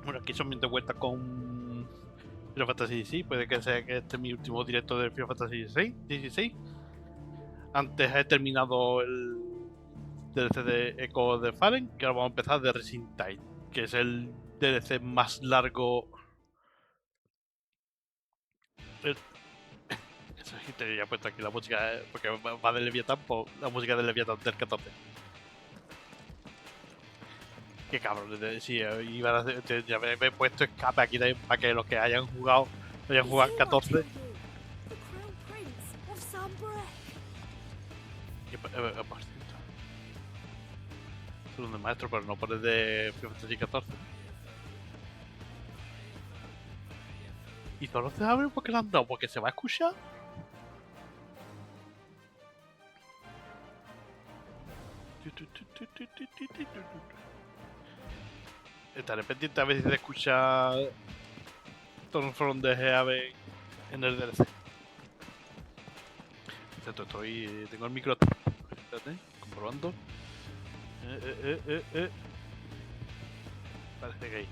Bueno, aquí son de vuelta con Final Fantasy XVI. Puede que sea que este es mi último directo de Final Fantasy XVI. Antes he terminado el DLC de Echo of the Fallen, que ahora vamos a empezar de Resintide, que es el DLC más largo. Eso sí, te había puesto aquí la música, porque va de Leviathan, por la música de Leviathan del 14. Qué cabrón, sí, ya me he puesto escape aquí también para que los que hayan jugado 14. Por cierto, es un maestro, pero no pones de Final Fantasy 14. ¿Y solo se abre porque lo han dado? ¿Porque se va a escuchar? Estaré pendiente a ver si se escucha Turn from the Heaven en el DLC. Tengo el micro. Espérate, comprobando. Parece que hay.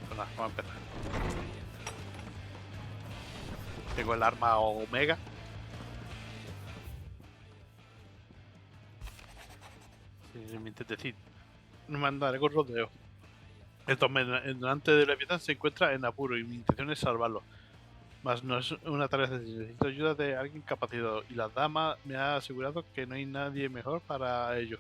Bueno, vamos a empezar. Tengo el arma Omega. Es decir, no me andaré con rodeo. El donante de la Leviatán se encuentra en apuro y mi intención es salvarlo. Mas no es una tarea sencilla. Necesito ayuda de alguien capacitado y la dama me ha asegurado que no hay nadie mejor para ello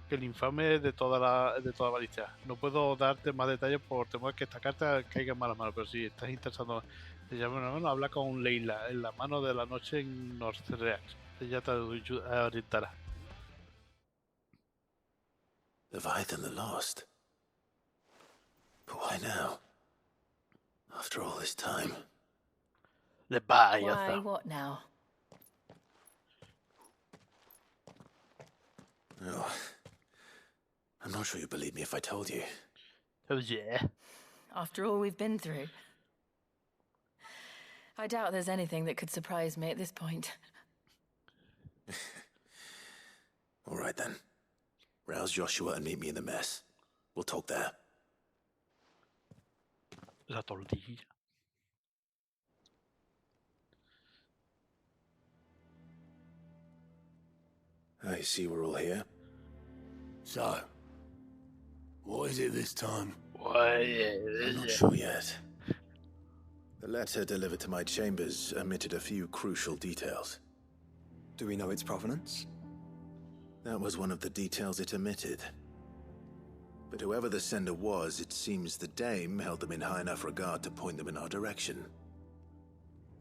que el infame de toda Valicia. No puedo darte más detalles por temor que esta carta caiga en malas manos, pero si estás interesado, te llamo una mano, habla con Leila en la mano de la noche en Northreax. Ella te orientará. Leviathan the Lost. But why now? After all this time. Leviathan. Why, what now? Oh, I'm not sure you'd believe me if I told you. Oh yeah. After all we've been through. I doubt there's anything that could surprise me at this point. All right then. Rouse Joshua and meet me in the mess. We'll talk there. La tortilla. I see we're all here. So, what is it this time? I'm not sure yet. The letter delivered to my chambers omitted a few crucial details. Do we know its provenance? That was one of the details it omitted. But whoever the sender was, it seems the dame held them in high enough regard to point them in our direction.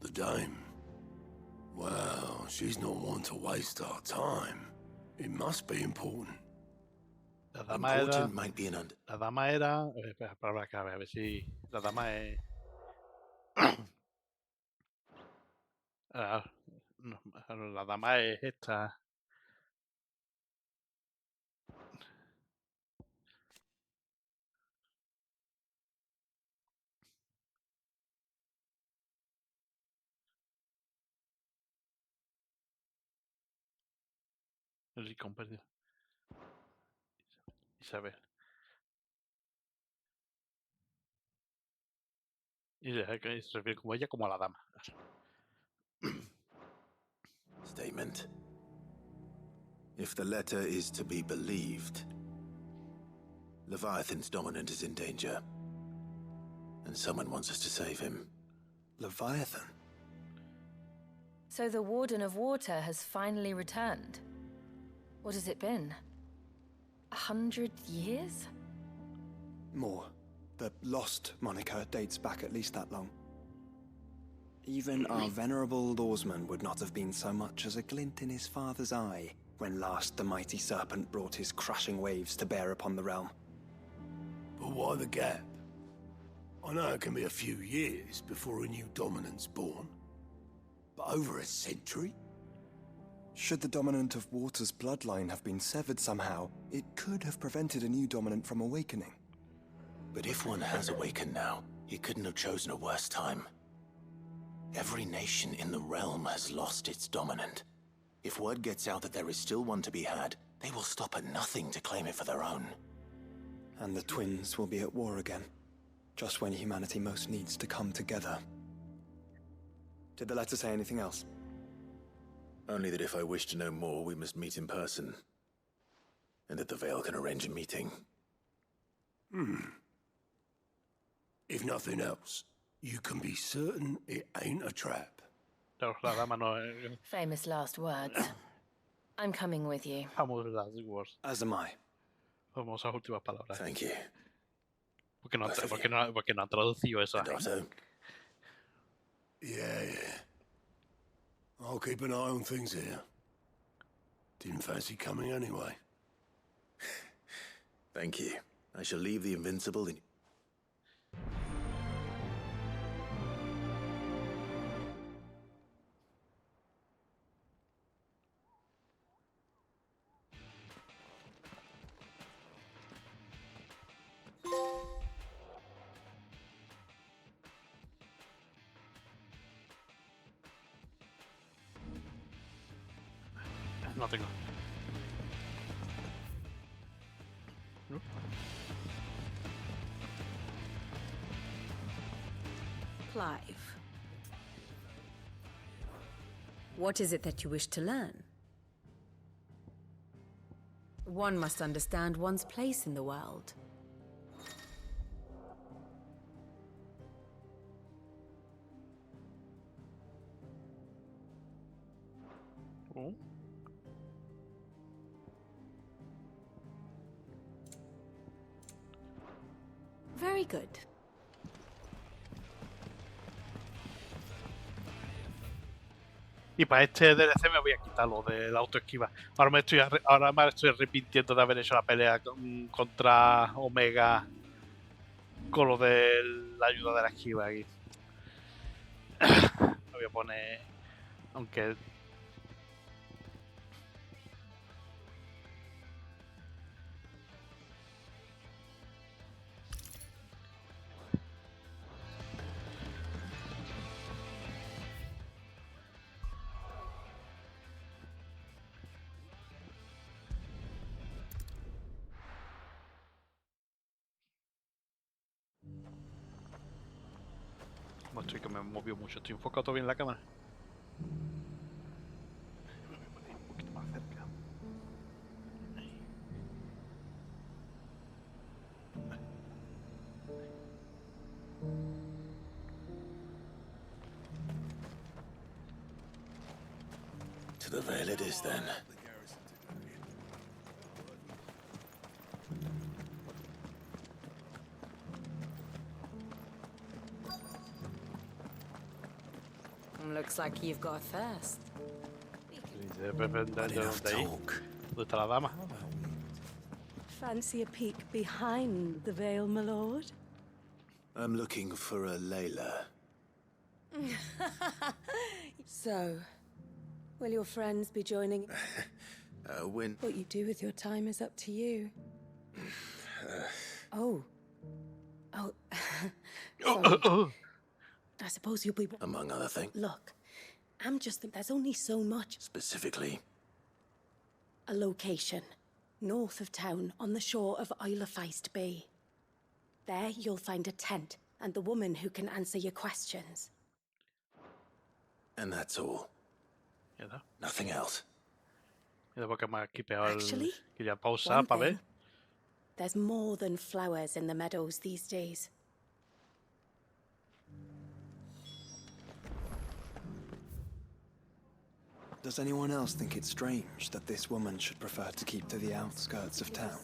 The dame? Well, she's not one to waste our time. It must be important. La dama era. Important might be an La dama era. Para acá, a ver si. La dama es. No, la dama es esta. El rincón perdido. Isabel. Y se refiere como ella como a la dama. statement. If the letter is to be believed, Leviathan's dominant is in danger. And someone wants us to save him. Leviathan? So the Warden of Water has finally returned. What has it been? 100 years? More. The Lost moniker dates back at least that long. Even our venerable lawsman would not have been so much as a glint in his father's eye when last the mighty serpent brought his crushing waves to bear upon the realm. But why the gap? I know it can be a few years before a new dominant's born. But over a century? Should the dominant of Water's bloodline have been severed somehow, it could have prevented a new dominant from awakening. But if one has awakened now, he couldn't have chosen a worse time. Every nation in the realm has lost its dominant. If word gets out that there is still one to be had, they will stop at nothing to claim it for their own. And the twins will be at war again, just when humanity most needs to come together. Did the letter say anything else? Only that if I wish to know more, we must meet in person. And that the Veil can arrange a meeting. If nothing else, you can be certain it ain't a trap. Claro, la dama no Famous last words. I'm coming with you. famous last words. As am I. Famosas últimas palabras. Thank you. Porque no, Both of porque you. no, porque no han traducido eso. And Otto, Yeah. I'll keep an eye on things here. Didn't fancy coming anyway. thank you. I shall leave the Invincible in... No tengo. ¿No? Clive. What is it that you wish to learn? One must understand one's place in the world. Oh. Very good. Y para este DLC me voy a quitar lo de la autoesquiva. Ahora me estoy arrepintiendo de haber hecho la pelea contra Omega con lo de la ayuda de la esquiva aquí. Lo voy a poner, aunque estoy que me movió mucho, estoy enfocado todavía en la cámara. Me voy a poner un poquito más cerca. To the Veil it is, then. Looks like you've got a thirst. Not enough talk. ¿Dónde está la dama? Fancy a peek behind the veil, my lord? I'm looking for a Layla. So, will your friends be joining? When... What you do with your time is up to you. Oh. Sorry. I suppose you'll be... Among other things. Look, I'm just... There's only so much. Specifically. A location. North of town, on the shore of Isle of Feist Bay. There you'll find a tent, and the woman who can answer your questions. And that's all. Ya está. Nothing else. Y después que me ha quipeado el... Actually, Quería pausar one para ver. thing. There's more than flowers in the meadows these days. Does anyone else think it's strange that this woman should prefer to keep to the outskirts of town?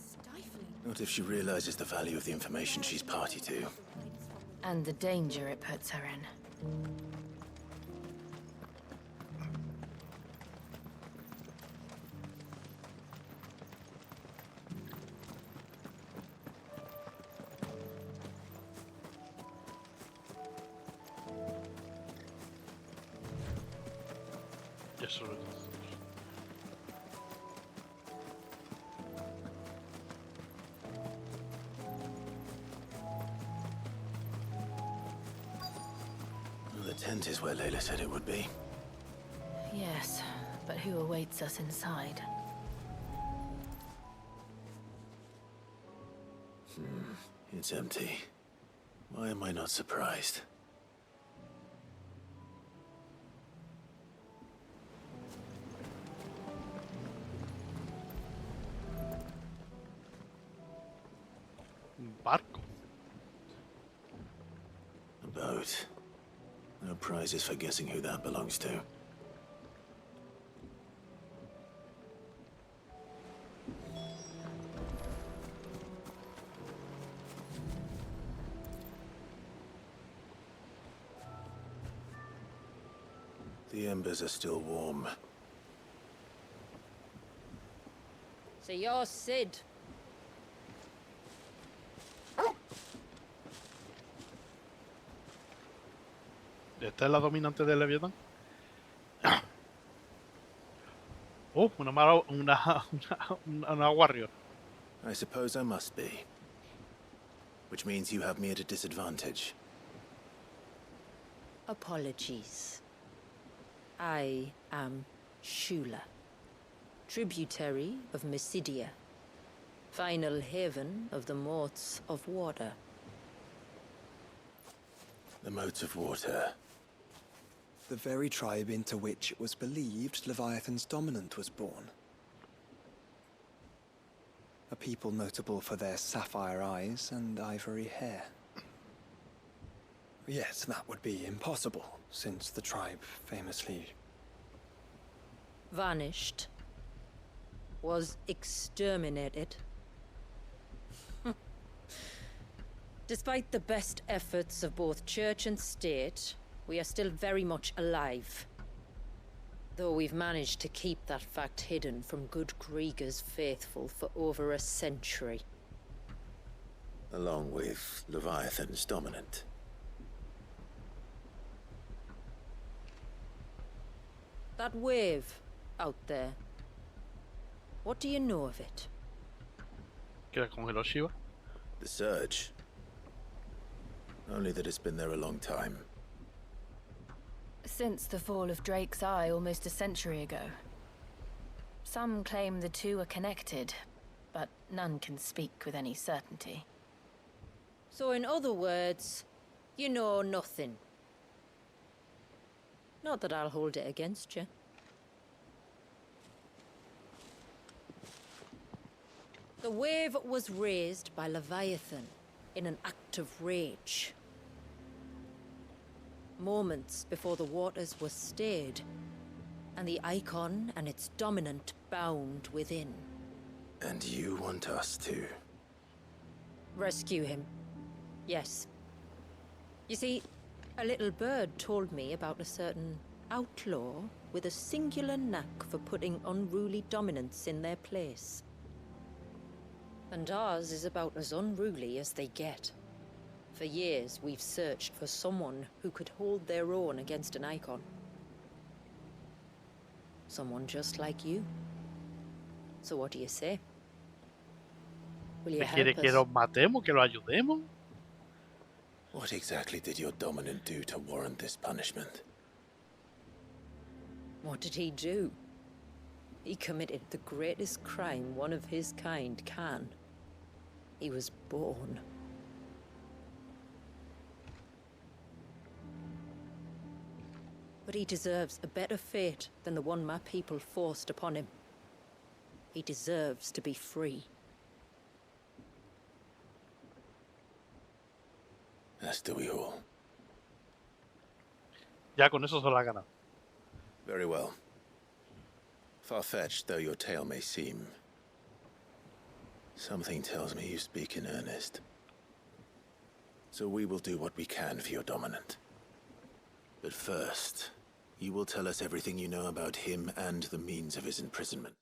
Not if she realizes the value of the information she's party to. And the danger it puts her in. Eso es. the tent is where Layla said it would be. Yes, but who awaits us inside? It's empty. Why am I not surprised? Un barco. A boat. No prizes for guessing who that belongs to. The embers are still warm. So you're Sid. ¿Esta es la dominante del Leviatán? Oh, una warrior. I suppose I must be. Which means you have me at a disadvantage. Apologies. I am Shula, tributary of Mysidia, final haven of the Moats of Water. The Moats of Water. The very tribe into which it was believed Leviathan's dominant was born. A people notable for their sapphire eyes and ivory hair. Yet that would be impossible, since the tribe famously... Vanished. Was exterminated. Despite the best efforts of both church and state, we are still very much alive. Though we've managed to keep that fact hidden from good Krieger's faithful for over a century. Along with Leviathan's dominant. That wave out there. What do you know of it? Que la congeló Shiva. The surge. Only that it's been there a long time. Since the fall of Drake's Eye almost a century ago. Some claim the two are connected, but none can speak with any certainty. So in other words, you know nothing. Not that I'll hold it against you. The wave was raised by Leviathan in an act of rage. Moments before the waters were stayed, and the icon and its dominant bound within. And you want us to? Rescue him. Yes. You see, a little bird told me about a certain outlaw with a singular knack for putting unruly dominants in their place. And ours is about as unruly as they get. For years, we've searched for someone who could hold their own against an icon. Someone just like you. So what do you say? Will you ¿Me help quiere que us? los matemos, que los ayudemos? What exactly did your dominant do to warrant this punishment? What did he do? He committed the greatest crime one of his kind can. He was born. But he deserves a better fate than the one my people forced upon him. He deserves to be free. As do we all. Ya con eso se lo ha ganado. Very well. Far-fetched though your tale may seem, something tells me you speak in earnest. So we will do what we can for your dominant. But first, you will tell us everything you know about him and the means of his imprisonment.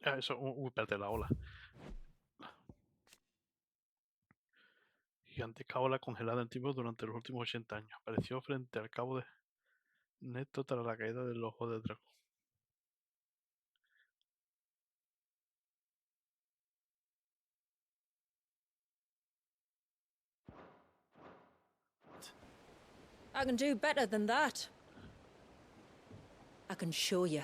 Ah, eso, espérate, la ola. Gigantesca ola congelada en tiempo durante los últimos 80 años. Apareció frente al cabo de Neto tras la caída del ojo del dragón. I can do better than that. I can show you.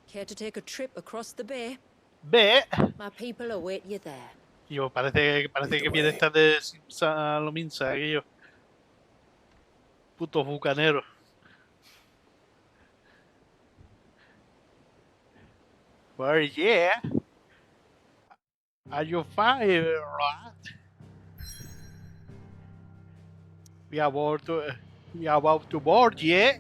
Care to take a trip across the bay? ¡Ve! My people await you there. Yo, parece que viene esta de Salominsa, aquello. Puto bucanero. Well, yeah. Are you fine, right? We are about to board, yeah.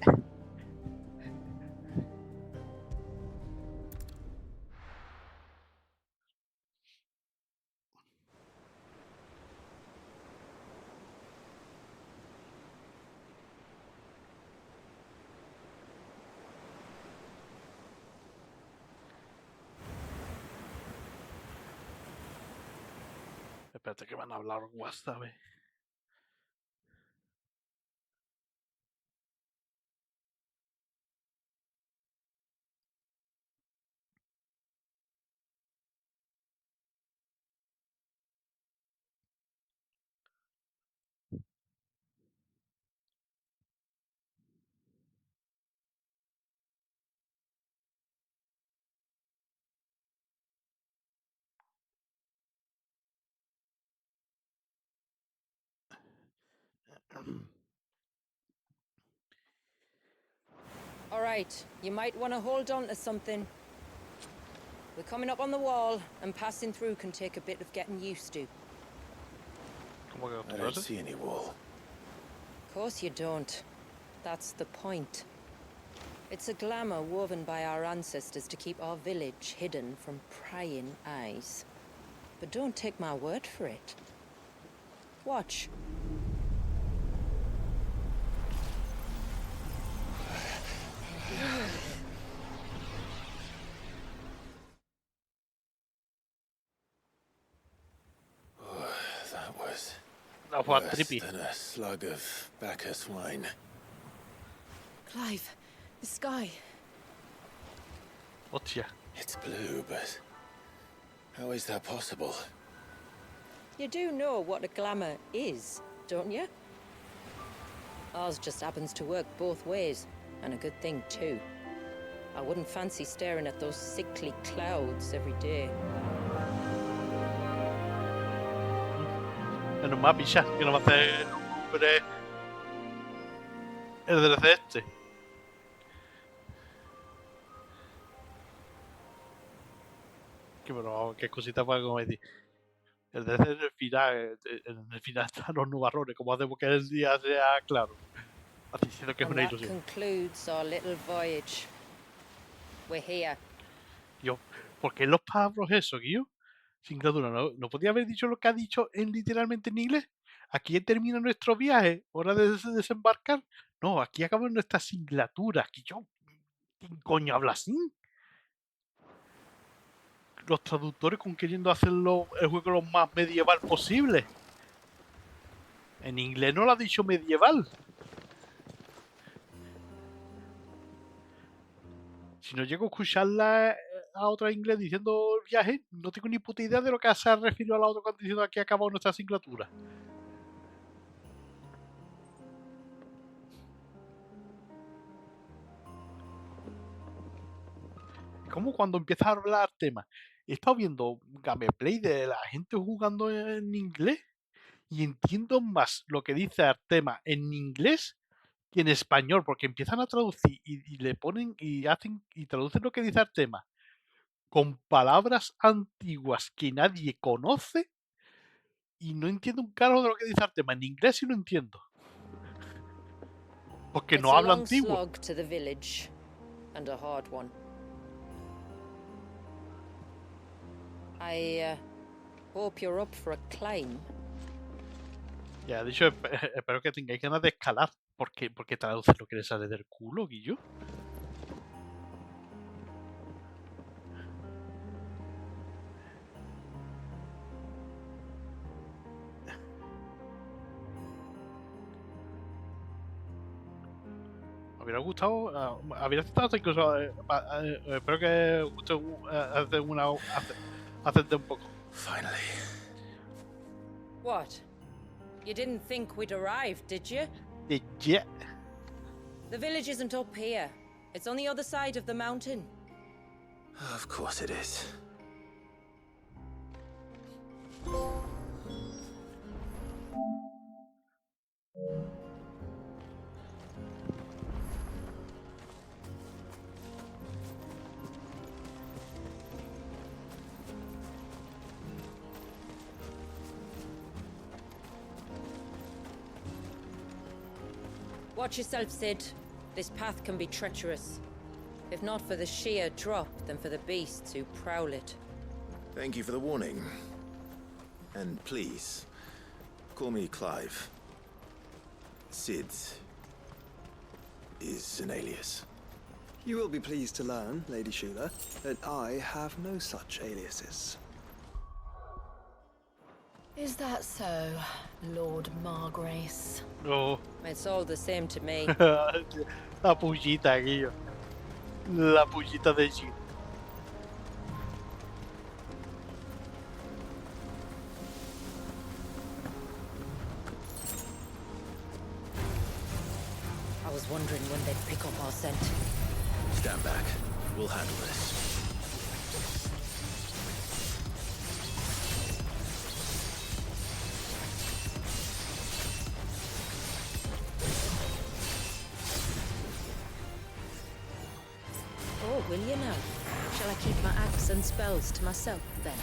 Espérate que van a hablar WhatsApp. All right, you might want to hold on to something. We're coming up on the wall, and passing through can take a bit of getting used to. ¿Cómo que I don't see any wall. Of course you don't. That's the point. It's a glamour woven by our ancestors to keep our village hidden from prying eyes. But don't take my word for it. Watch. That was No, fue worse trippy. than a slug of Bacchus wine. Clive, the sky. Hostia. It's blue, but how is that possible? You do know what a glamour is, don't you? Ours just happens to work both ways, and a good thing too. I wouldn't fancy staring at those sickly clouds every day. Menos mal, picha, que no va a hacer el DLC este. Que bueno, qué cosita para como decir. El DLC en el final están los nubarrones, como hacemos que el día sea claro. Así diciendo que es And una that ilusión. concludes our little voyage. We're here. Yo, ¿por qué los palabras eso, Guillo? Sin gradura, ¿no podía haber dicho lo que ha dicho literalmente en inglés? Aquí termina nuestro viaje, hora de desembarcar. No, aquí acaba nuestra singlatura. Guillo, ¿quién coño habla así? Los traductores con queriendo hacerlo el juego lo más medieval posible. En inglés no lo ha dicho medieval. Si no llego a escucharla a otra inglés diciendo viaje, no tengo ni puta idea de lo que se refirió a la otra cuando diciendo aquí ha acabado nuestra asignatura. Como cuando empieza a hablar tema. He estado viendo gameplay de la gente jugando en inglés y entiendo más lo que dice Artema en inglés que en español, porque empiezan a traducir y le ponen y hacen y traducen lo que dice Artema con palabras antiguas que nadie conoce y no entiendo un carajo de lo que dice Artema en inglés, sí lo entiendo. Porque It's no a habla long antiguo. slog to the village, and a hard one. I hope you're up for a climb. Ya he dicho, espero que tengáis ganas de escalar. Porque traduces lo que le sale del culo, Guillo. hubiera gustado. Habría estado incluso. Espero que os guste hacerte un poco. Finally. What? You didn't think we'd arrived, did you? Yeah. The village isn't up here. It's on the other side of the mountain. Of course it is. Watch yourself, Sid. This path can be treacherous. If not for the sheer drop, then for the beasts who prowl it. Thank you for the warning. And please, call me Clive. Sid is an alias. You will be pleased to learn, Lady Shula, that I have no such aliases. Is that so, Lord Margrace? No. It's all the same to me. La pullita, Guillo. La pullita de Jin. I was wondering when they'd pick up our scent. Stand back. We'll handle this. Oh, will you now? Shall I keep my axe and spells to myself, then?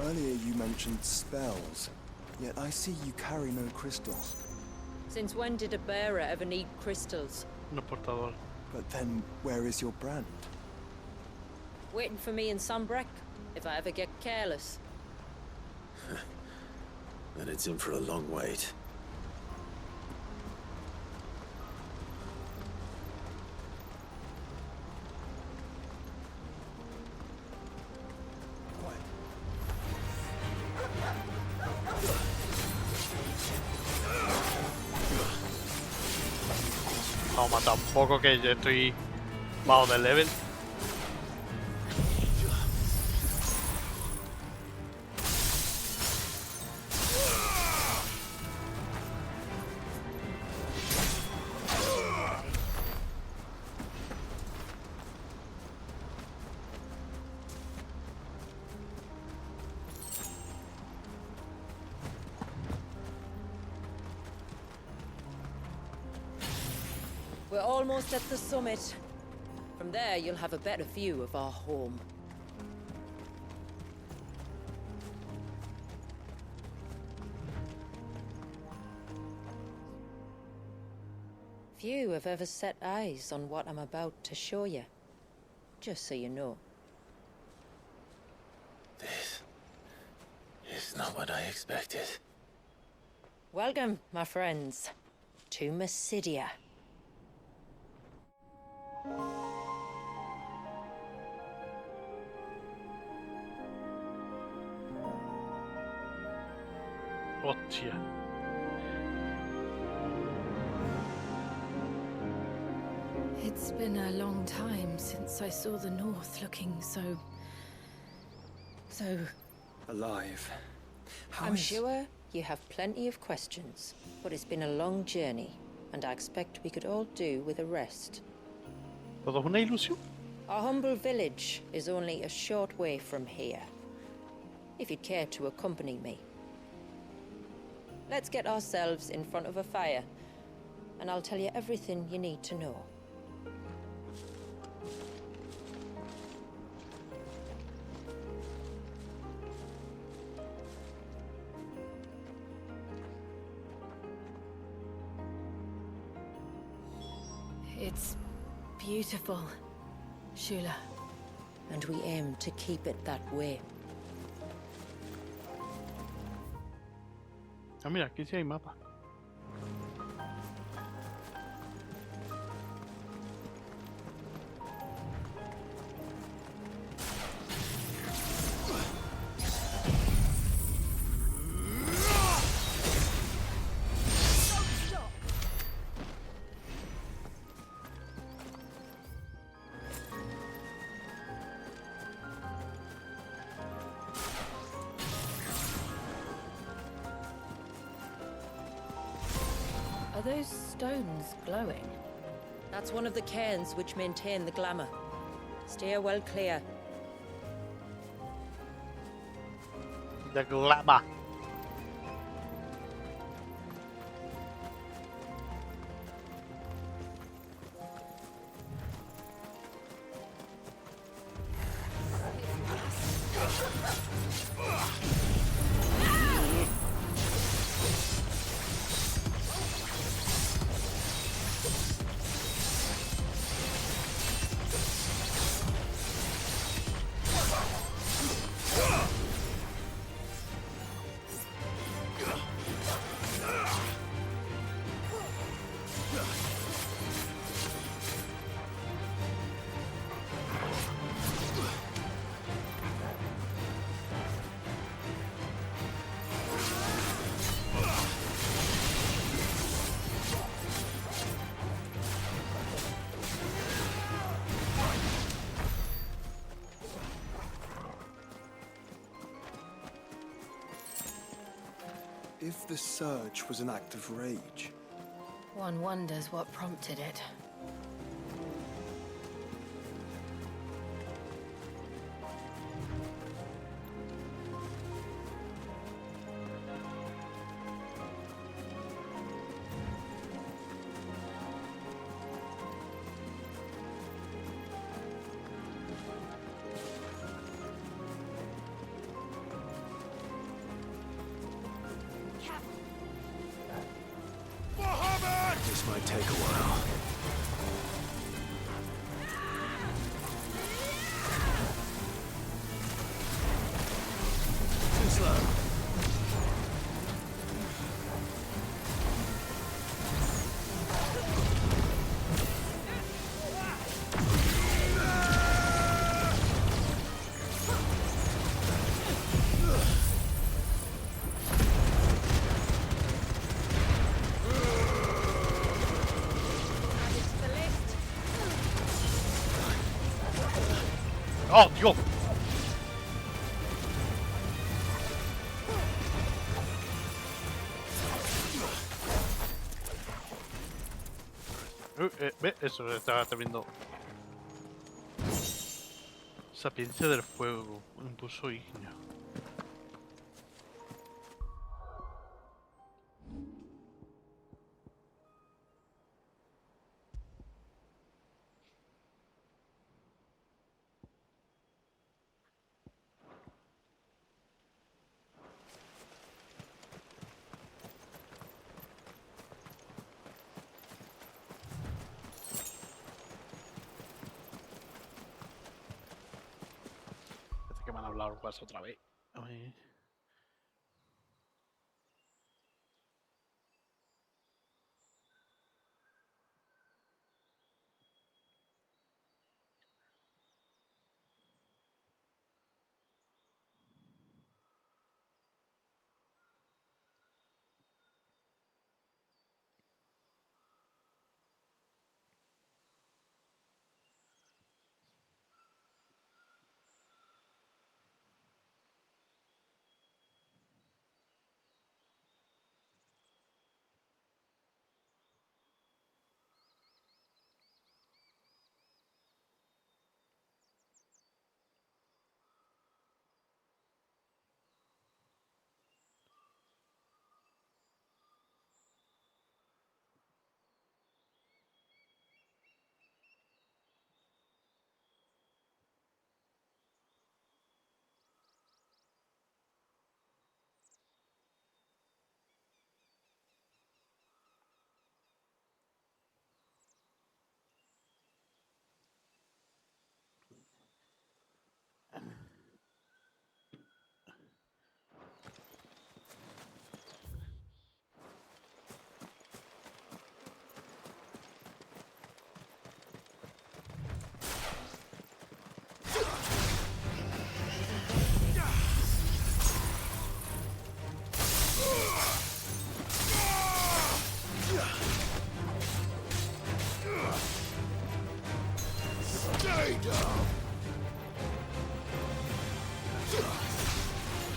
Earlier you mentioned spells, yet I see you carry no crystals. Since when did a bearer ever need crystals? No portador. But then, where is your brand? Waiting for me in Sunbreck, if I ever get careless. Then it's in for a long wait. Toma, tampoco que yo estoy bajo de level. We're almost at the summit. From there, you'll have a better view of our home. Few have ever set eyes on what I'm about to show you. Just so you know. This is not what I expected. Welcome, my friends, to Mysidia. Hostia. It's been a long time since I saw the North looking so... Alive. How I'm is- sure you have plenty of questions, but it's been a long journey, and I expect we could all do with a rest. ¿Todo es una ilusión? Our humble village is only a short way from here. If you'd care to accompany me. Let's get ourselves in front of a fire, and I'll tell you everything you need to know. It's beautiful, Shula. And we aim to keep it that way. Ah, mira, aquí sí hay mapa. Are those stones glowing? That's one of the cairns which maintain the glamour. Steer well clear. The glamour. If the surge was an act of rage, One wonders what prompted it. This might take a while. Too slow. ¡Oh, Dios! Ve, eso estaba temiendo. Sapiencia del fuego, impulso ígneo. Parece que me han hablado cosas otra vez. Ay.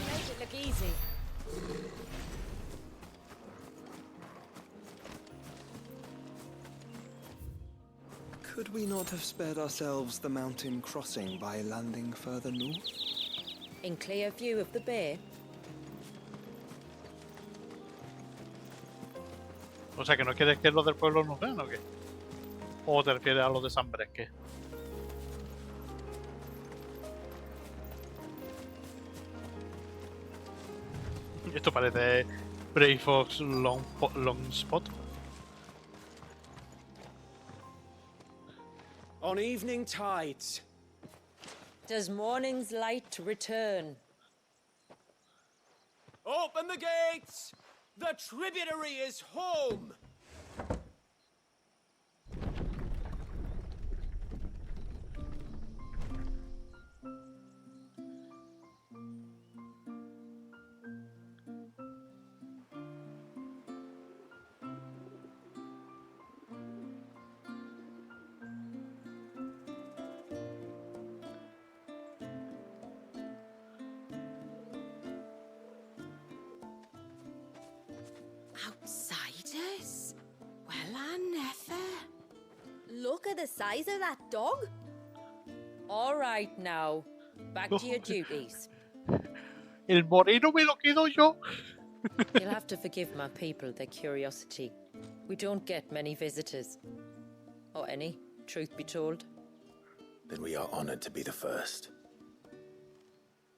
Make it look easy. Could we not have spared ourselves the mountain crossing by landing further north? In clear view of the bay. O sea, que no quieres que los del pueblo nos vean o qué? ¿O te refieres a los de San Bresque? Esto parece Brave Fox Long Spot. On evening tides. Does morning's light return? Open the gates! The tributary is home! Outsiders? Well, I never. Look at the size of that dog. All right now. Back to your duties. El moreno me lo quedo yo. You'll have to forgive my people their curiosity. We don't get many visitors. Or any, truth be told. Then we are honored to be the first.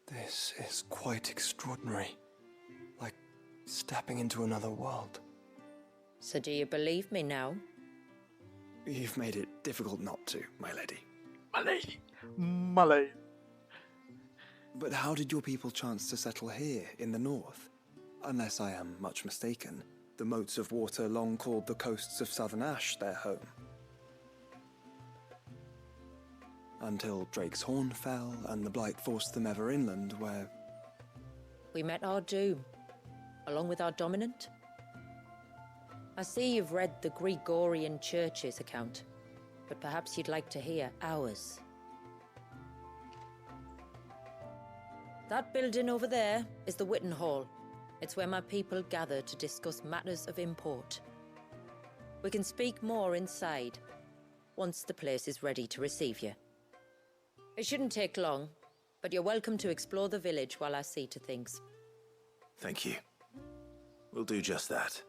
This is quite extraordinary. Like stepping into another world. So do you believe me now? You've made it difficult not to, my lady. My lady. My lady. But how did your people chance to settle here in the north? Unless I am much mistaken, the moats of water long called the coasts of southern Ash their home. Until Drake's Horn fell and the Blight forced them ever inland, where... We met our doom, along with our dominant. I see you've read the Gregorian Church's account, but perhaps you'd like to hear ours. That building over there is the Witten Hall. It's where my people gather to discuss matters of import. We can speak more inside, once the place is ready to receive you. It shouldn't take long, but you're welcome to explore the village while I see to things. Thank you. We'll do just that.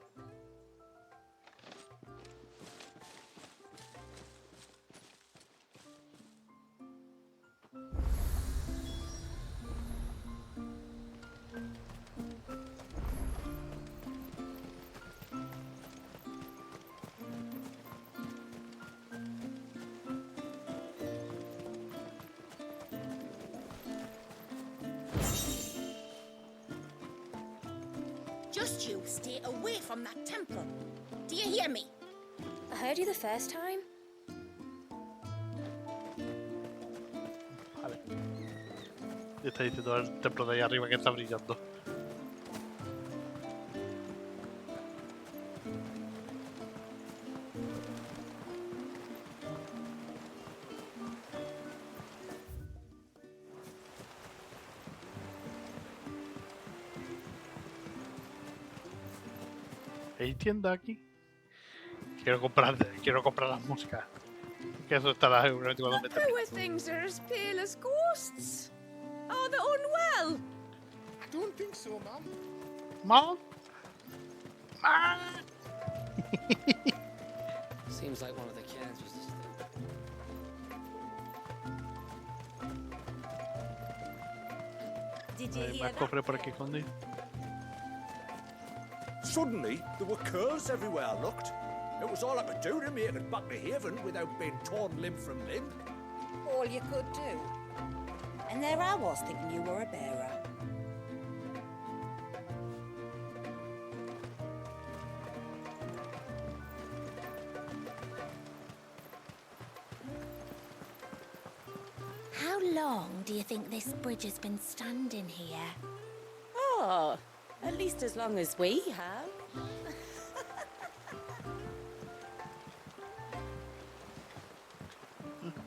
Just you stay away from that temple. Do you hear me? I heard you the first time. Vale. Y está diciendo el templo de ahí arriba que está brillando. ¿Hay tienda aquí? Quiero comprar las músicas. Que eso estará seguramente cuando me termine. Poor things are as pale as ghosts. Are they unwell? I don't think so, Mum. Mom? Mom? Seems like one of the cans was just Did you Hay hear más that? cofre por aquí escondido. Suddenly, there were curs everywhere I looked. It was all I could do to make it back to Haven without being torn limb from limb. All you could do. And there I was thinking you were a bearer. How long do you think this bridge has been standing here? Oh, at least as long as we have.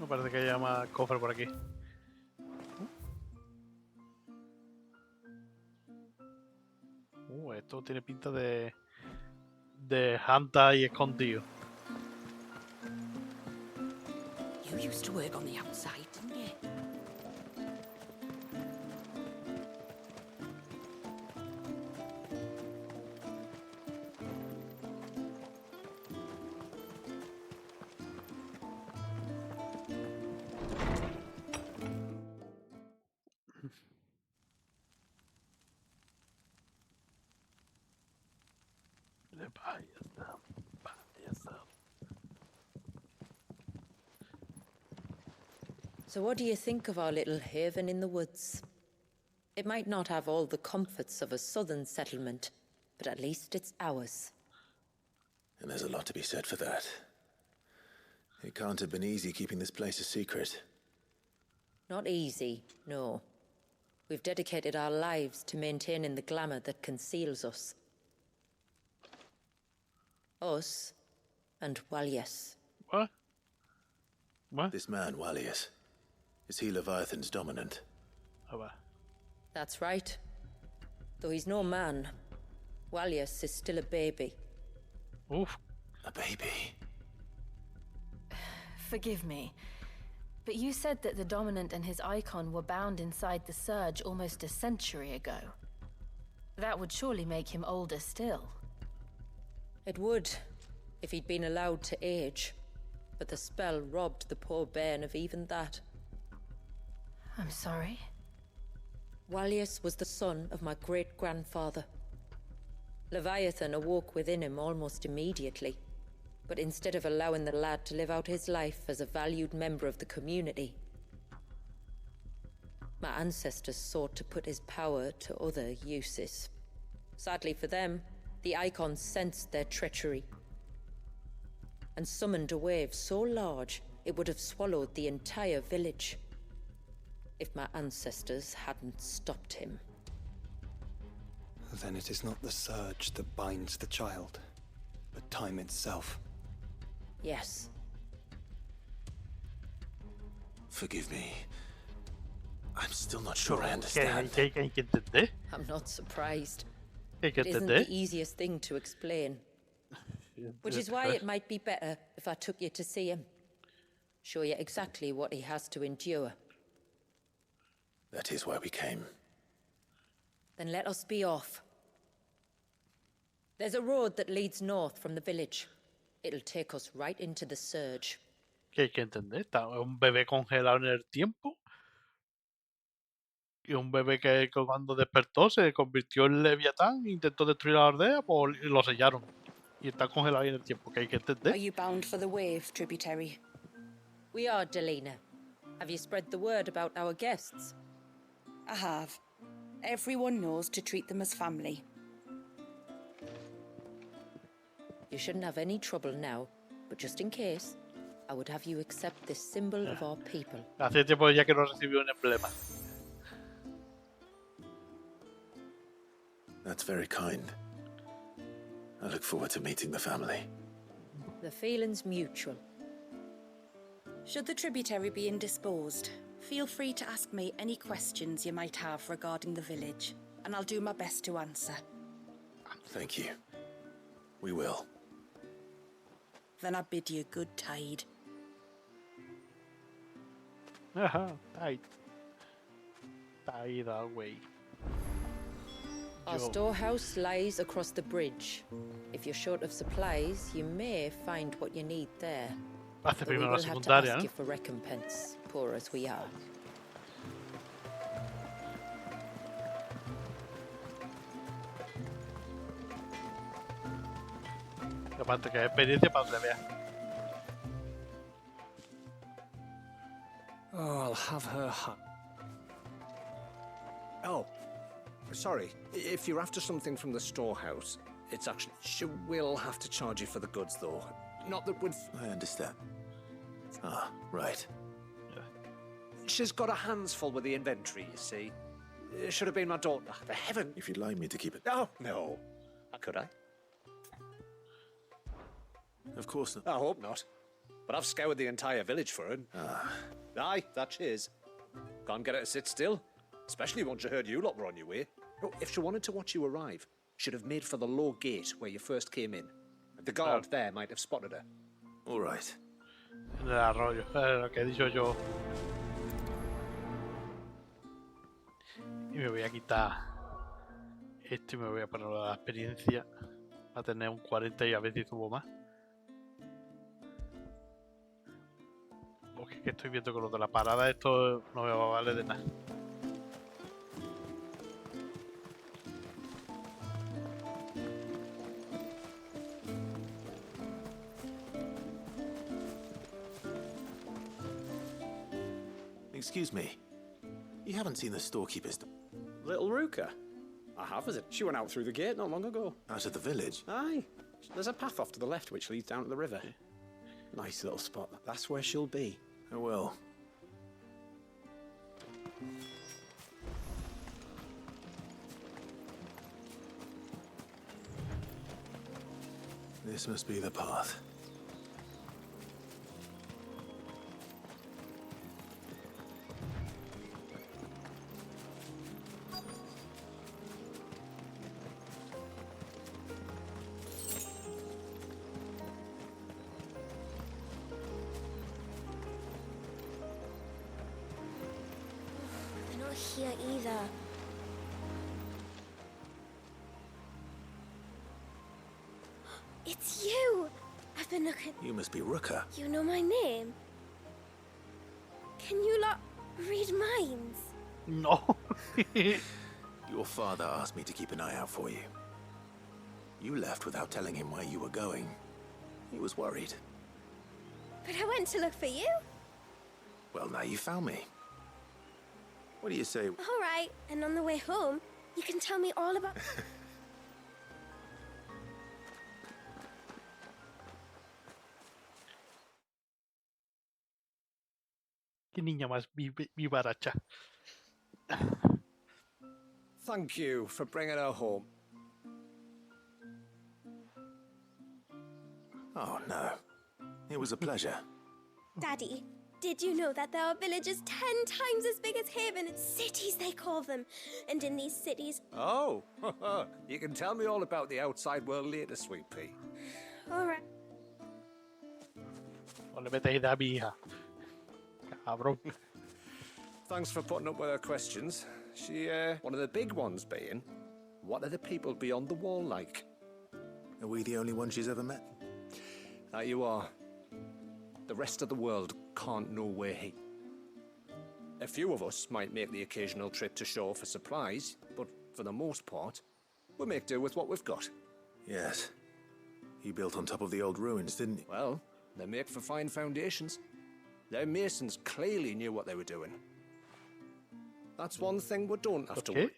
No No parece que haya más cofre por aquí. Esto tiene pinta de Hanta y escondido. You used to work on the outside, didn't you? So what do you think of our little haven in the woods? It might not have all the comforts of a southern settlement, but at least it's ours. And there's a lot to be said for that. It can't have been easy keeping this place a secret. Not easy, no. We've dedicated our lives to maintaining the glamour that conceals us. Us and Walias. What? What? This man, Walias, is he Leviathan's dominant? That's right. Though he's no man, Walias is still a baby. Oof. A baby? Forgive me, but you said that the Dominant and his icon were bound inside the Surge almost a century ago. That would surely make him older still. It would, if he'd been allowed to age. But the spell robbed the poor bairn of even that. I'm sorry? Walias was the son of my great-grandfather. Leviathan awoke within him almost immediately. But instead of allowing the lad to live out his life as a valued member of the community, my ancestors sought to put his power to other uses. Sadly for them, the icons sensed their treachery and summoned a wave so large it would have swallowed the entire village if my ancestors hadn't stopped him. Then it is not the surge that binds the child, but time itself. Yes. Forgive me. I'm still not sure I understand. I'm not surprised. It It isn't the easiest thing to explain. Which is why it might be better if I took you to see him. Show you exactly what he has to endure. That is why we came. Then let us be off. There's a road that leads north from the village. It'll take us right into the surge. Que hay que entender, está un bebé congelado en el tiempo. Y un bebé que cuando despertó se convirtió en Leviatán, intentó destruir la aldea, pues lo sellaron. Y está congelado ahí en el tiempo, que hay que entender. Are you bound for the wave, tributary? We are, Delina. Have you spread the word about our guests? I have. Everyone knows to treat them as family. You shouldn't have any trouble now, but just in case, I would have you accept this symbol of our people. Hace tiempo ya que no recibió un emblema. That's very kind. I look forward to meeting the family. The feeling's mutual. Should the tributary be indisposed, feel free to ask me any questions you might have regarding the village, and I'll do my best to answer. Thank you. We will. Then I bid you good tide. Tide. Tide away. Our storehouse lies across the bridge. If you're short of supplies, you may find what you need there. Hace But we primero will la have to secundaria, ask ¿no? you for recompense, poor as we are. Aparte que es experiencia para donde vea. Oh, I'll have her Oh, sorry. If you're after something from the storehouse, it's actually... She will have to charge you for the goods, though. Not that we'd... I understand. Ah, right. She's got her hands full with the inventory, you see. It should have been my daughter. For heaven! If you'd like me to keep it... Oh, no. Could I? Of course not. I hope not. But I've scoured the entire village for her. Aye, that she is. Can't get her to sit still. Especially once she heard you lot were on your way. Oh, if she wanted to watch you arrive, she'd have made for the low gate where you first came in. The guard there might have spotted her. All right. En el arroyo, lo que he dicho yo. Y me voy a quitar esto y me voy a poner la experiencia. A tener un 40 y a ver si subo más. Porque es que estoy viendo con lo de la parada esto no me va a valer de nada. Excuse me. You haven't seen the storekeeper's... Little Ruka? I have, is it? She went out through the gate not long ago. Out of the village? Aye. There's a path off to the left which leads down to the river. Nice little spot. That's where she'll be. Oh, well. This must be the path. They're not here either. It's you! I've been looking... You must be Ruka. You know my name? Can you lot read minds? No. Your father asked me to keep an eye out for you. You left without telling him where you were going. He was worried. But I went to look for you. Well, now you found me. What do you say? All right, and on the way home, you can tell me all about... Qué niña más vivaracha. Thank you for bringing her home. Oh, no. It was a pleasure. Daddy, did you know that there are villages 10 times as big as Haven? It's cities, they call them. And in these cities... Oh, you can tell me all about the outside world later, sweet pea. All right. No le metes idea a mi hija. Cabrón. Thanks for putting up with her questions. One of the big ones being, what are the people beyond the wall like? Are we the only ones she's ever met? That you are. The rest of the world can't know we're here. A few of us might make the occasional trip to shore for supplies, but for the most part, we make do with what we've got. Yes. He built on top of the old ruins, didn't he? Well, they make for fine foundations. Their masons clearly knew what they were doing. That's one thing we don't have to worry.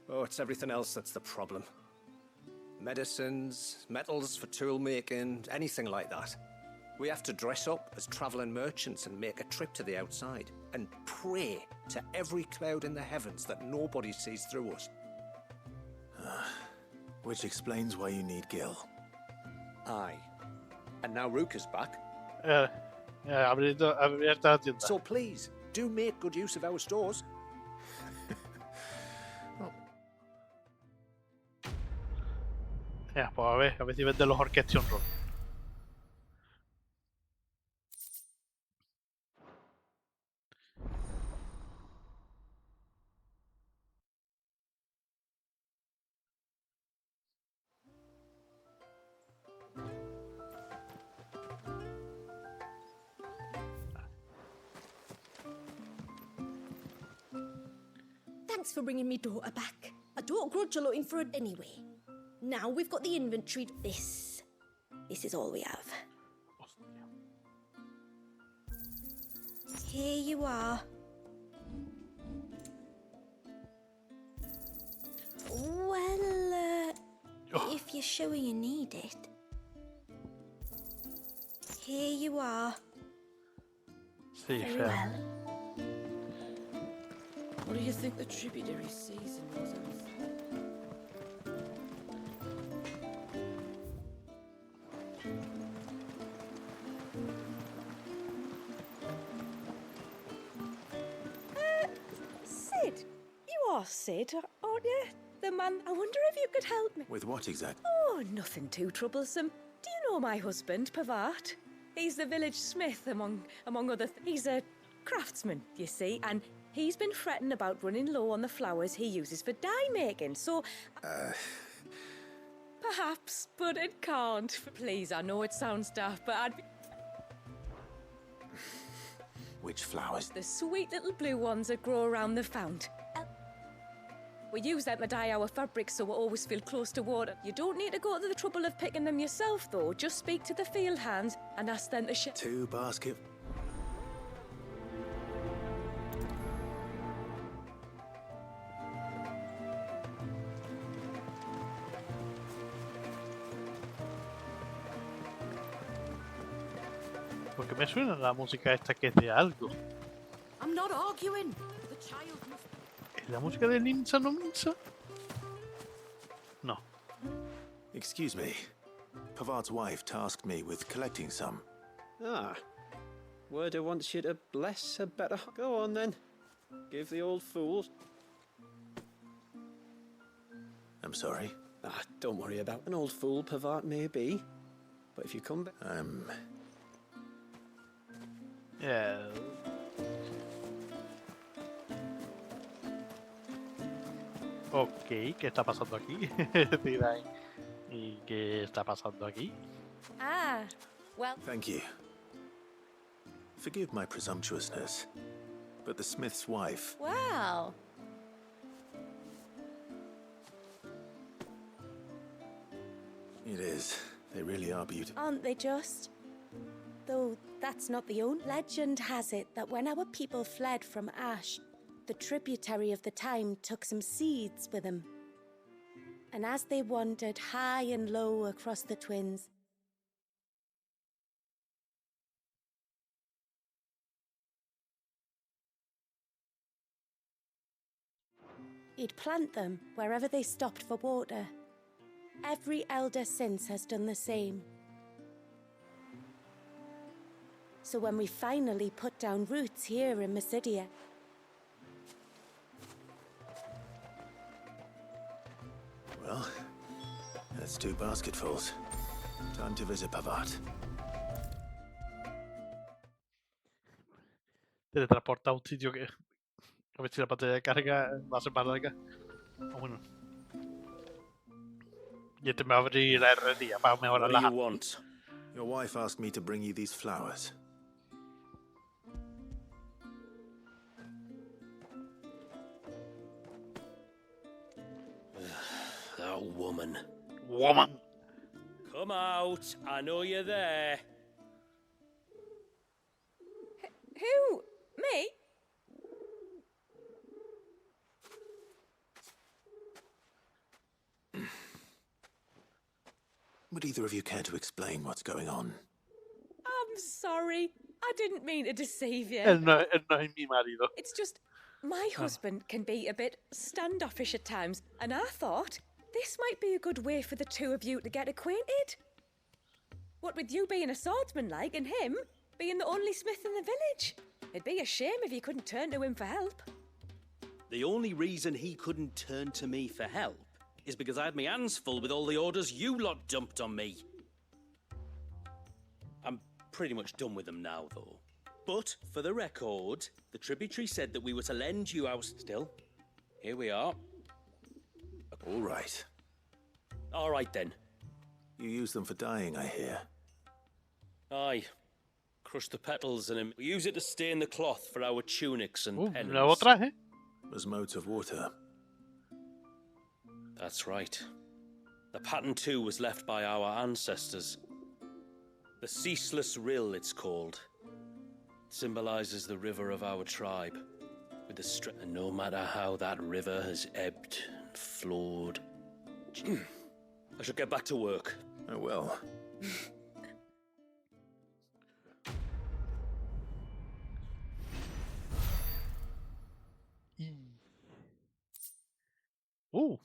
Oh, it's everything else that's the problem. Medicines, metals for tool making, anything like that. We have to dress up as traveling merchants and make a trip to the outside and pray to every cloud in the heavens that nobody sees through us. Which explains why you need Gil. Aye. And now Ruka's back. Abierta la tienda. So please, do make good use of our stores. Ya, pues a ver si vende los Orchestration Roll. Thanks for bringing me daughter back. I don't grudge you looking for it anyway. Now we've got the inventory. This is all we have. Here you are. Well, if you're sure you need it. Here you are. Sí, Very fea. well. What do you think the tributary sees in those eyes? Sid, you are Sid, aren't you? The man. I wonder if you could help me. With what exactly? Oh, nothing too troublesome. Do you know my husband, Pavart? He's the village smith, among other. He's a craftsman, you see, and he's been fretting about running low on the flowers he uses for dye making. So, perhaps, but it can't. Please, I know it sounds daft, but I'd be. Which flowers? The sweet little blue ones that grow around the fount. We use them to dye our fabrics so we always feel close to water. You don't need to go to the trouble of picking them yourself, though. Just speak to the field hands and ask them to ship. 2 basket. Porque me suena la música esta que es de algo. I'm not arguing. The child must. ¿Es la música de Ninja no Minsa? No. Excuse me. Pavart's wife tasked me with collecting some. Ah. Word wants you to bless a better... Go on, then. Give the old fool... I'm sorry. Ah, don't worry about an old fool Pavart may be. But if you come back... Yeah. Ok, ¿qué está pasando aquí? ¿Y qué está pasando aquí? Ah, well. Thank you. Forgive my presumptuousness, but the smith's wife... Wow. It is. They really are beautiful. Aren't they just? Though that's not the only. Legend has it that when our people fled from Ash, the tributary of the time took some seeds with them. And as they wandered high and low across the Twins, he'd plant them wherever they stopped for water. Every elder since has done the same. So when we finally put down roots here in Mysidia, Well, that's 2 basketfuls. Time to visit Pavart. Teletransporta a un sitio que... A ver si la pantalla de carga va a ser más larga. Ah, bueno. Y este me va a abrir la herrería para mejorar What do la... you want? Your wife asked me to bring you these flowers. That woman. Woman! Come out. I know you're there. Who? Me? Would either of you care to explain what's going on? I'm sorry. I didn't mean to deceive you. Él no es mi marido. It's just, my husband can be a bit standoffish at times, and I thought this might be a good way for the two of you to get acquainted. What with you being a swordsman like, and him being the only smith in the village. It'd be a shame if you couldn't turn to him for help. The only reason he couldn't turn to me for help is because I had my hands full with all the orders you lot dumped on me. I'm pretty much done with them now, though. But, for the record, the tributary said that we were to lend you our... Still, here we are. All right. All right, then. You use them for dyeing, I hear. Aye. Crush the petals and we use it to stain the cloth for our tunics and pennons. Nuevo traje. As modes of water. That's right. The pattern too was left by our ancestors. The Ceaseless Rill, it's called. symbolizes the river of our tribe. With the and no matter how that river has ebbed and flowed. I should get back to work. I will. Uh.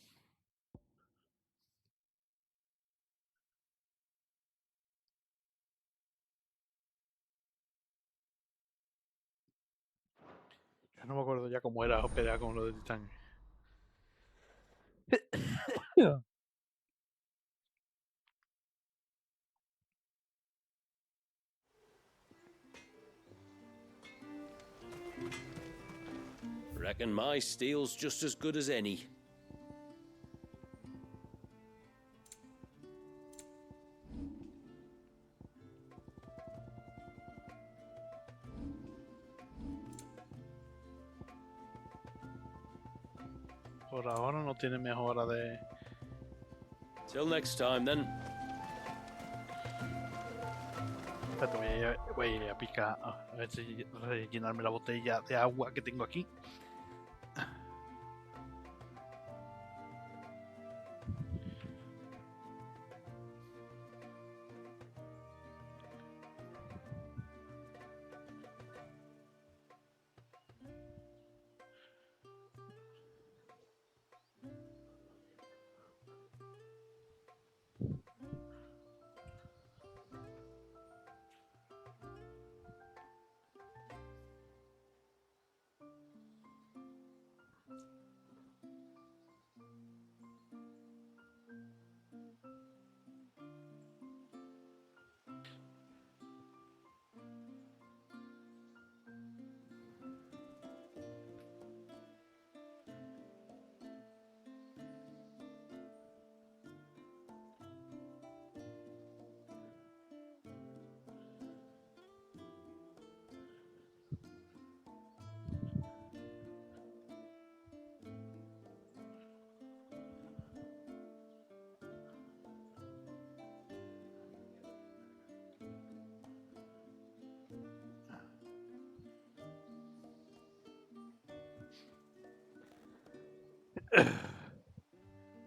Yo no me acuerdo ya cómo era operar con lo de Titán. Reckon my steel's just as good as any. Por ahora no tiene mejora de... Till next time, then. Espérate, voy a ir a picar a ver si rellenarme la botella de agua que tengo aquí.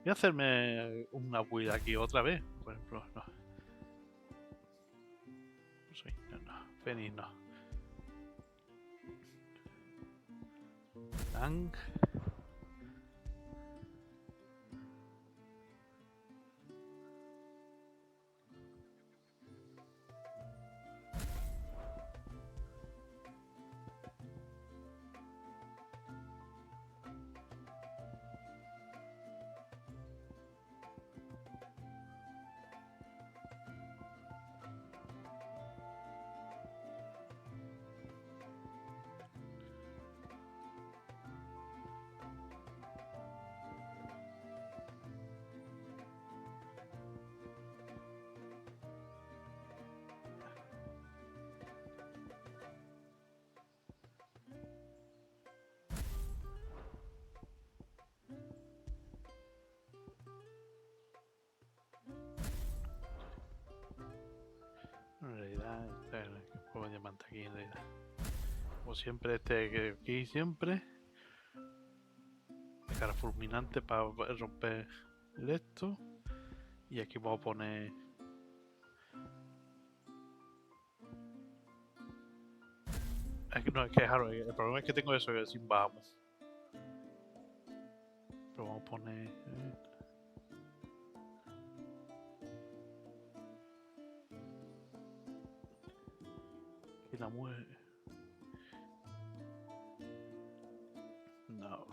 Voy a hacerme una build aquí otra vez, por ejemplo, no. No, Fenix no. Tank. En realidad, este es el juego de diamante aquí en realidad. Como siempre, este que aquí siempre. De cara fulminante para romper esto. Y aquí vamos a poner. No, es que el problema es que tengo eso sin vamos. Pero vamos a poner. Y la mueve. No.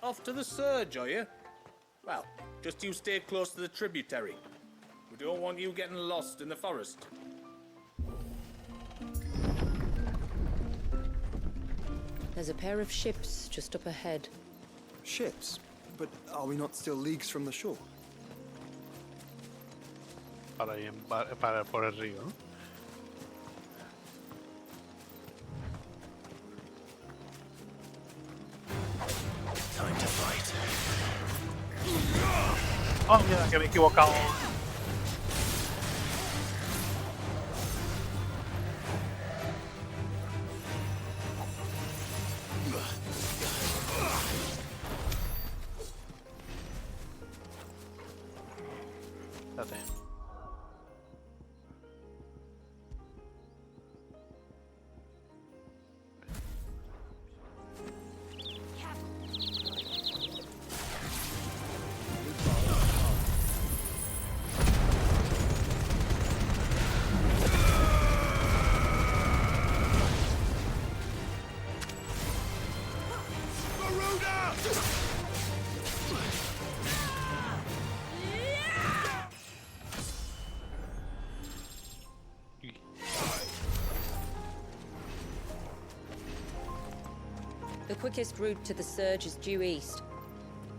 Off to the surge, are you? Well, just you stay close to the tributary. We don't want you getting lost in the forest. There's a pair of ships just up ahead. Ships? But are we not still leagues from the shore? Para por el río, ¿no? Time to fight. Oh, mira, que me he equivocado. Espérate. The quickest route to the surge is due east,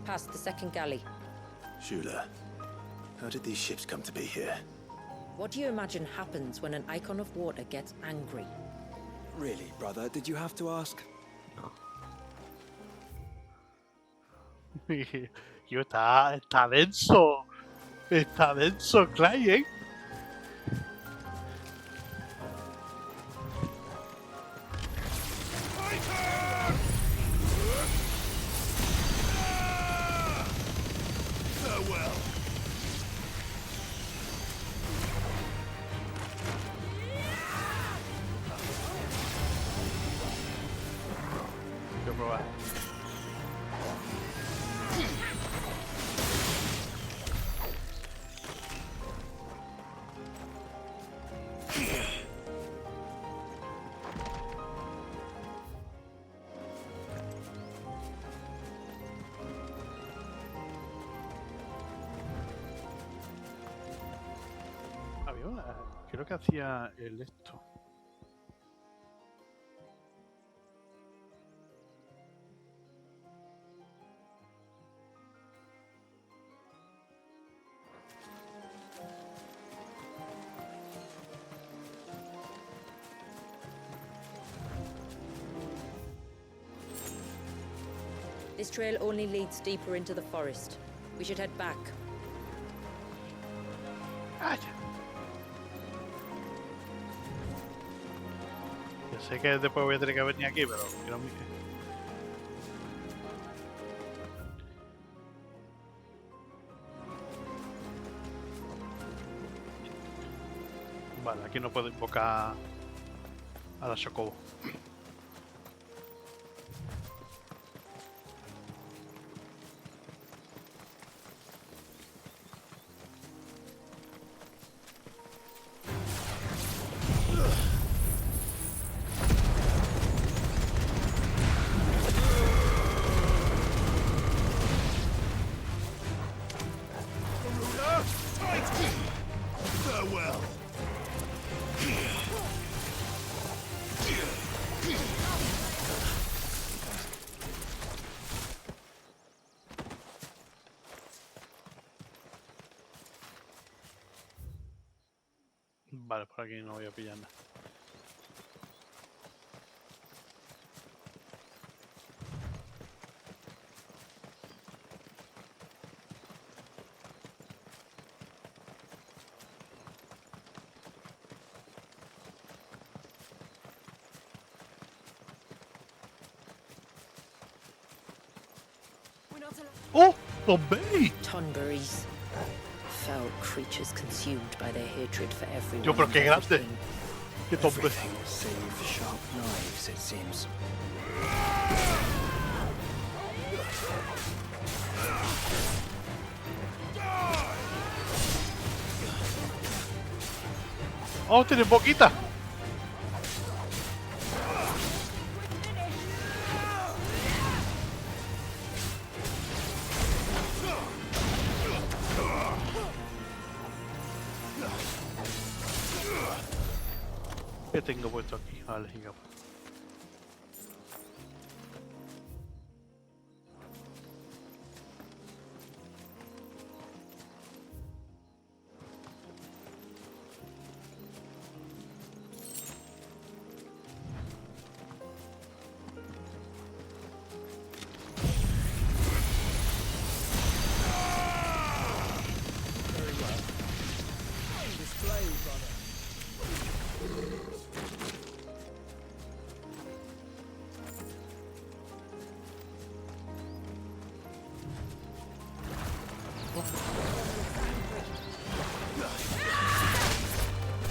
past the second galley. Shula, how did these ships come to be here? What do you imagine happens when an icon of water gets angry? Really, brother, did you have to ask? Yo, está denso. Está denso, Clay, ¿eh? Voy a probar. Había una... Creo que hacía el esto. This trail only leads deeper into the forest. We should head back. Yo sé que después voy a tener que venir aquí, pero quiero mi... Vale, aquí no puedo invocar a la Chocobo. Farewell. Vale, por aquí no voy a pillar nada. Oh, Bombay! Tonberries. Foul creatures consumed by their hatred for everyone. Yo, pero qué grande. Qué tombe. Everything save sharp knives, it seems. Oh, tiene poquita. ¿Qué tengo puesto aquí? Vale, sigamos.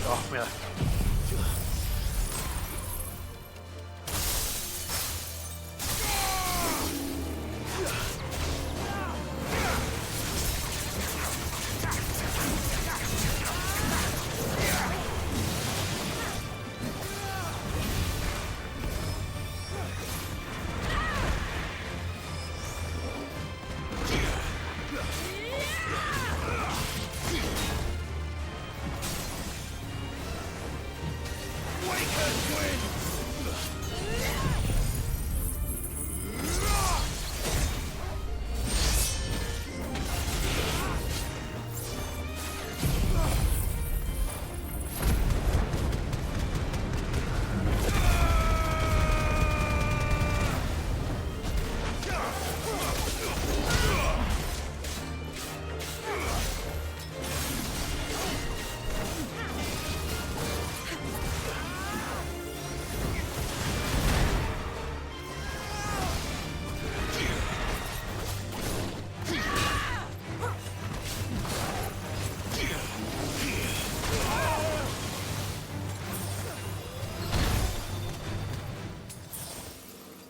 Oh, mira.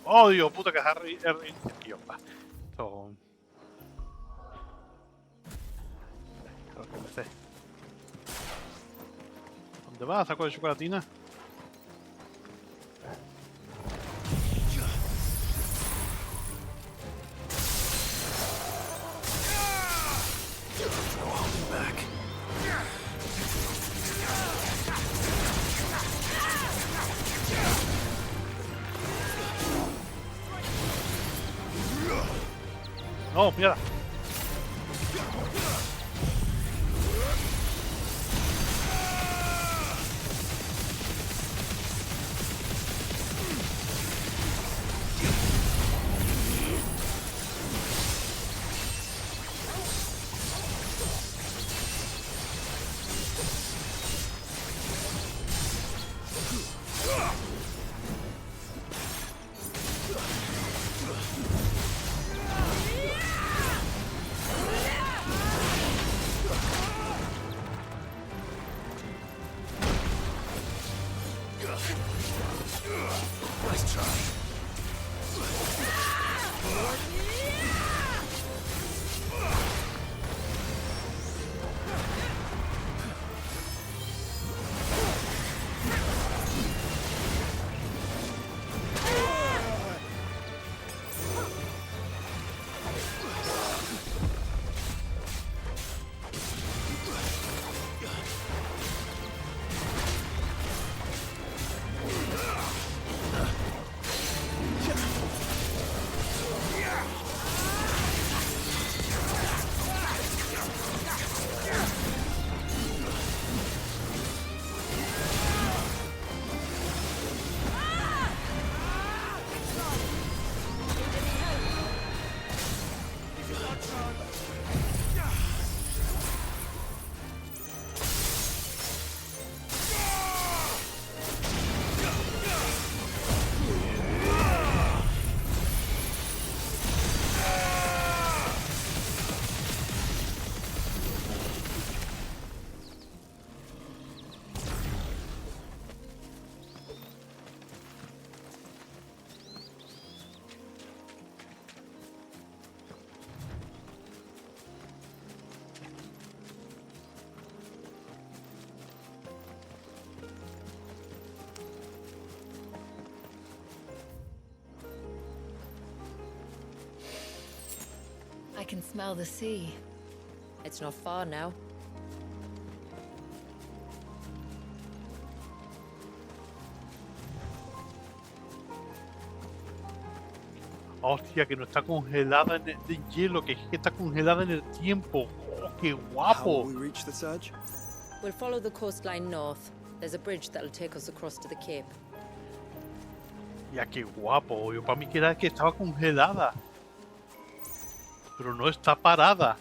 Oh, Dios, puta que Harry tío, va. Esto... Creo que me sé. ¿Dónde va? ¿Saco de chocolatina? No, mierda. Nice try. I can smell the sea. It's not far now. Hostia, que no está congelada en el hielo, que es que está congelada en el tiempo. Oh, qué guapo. How will we reach the surge? We'll follow the coastline north. There's a bridge that'll take us across to the cape. Ya, qué guapo. Yo para mí que era que estaba congelada. Pero no está parada.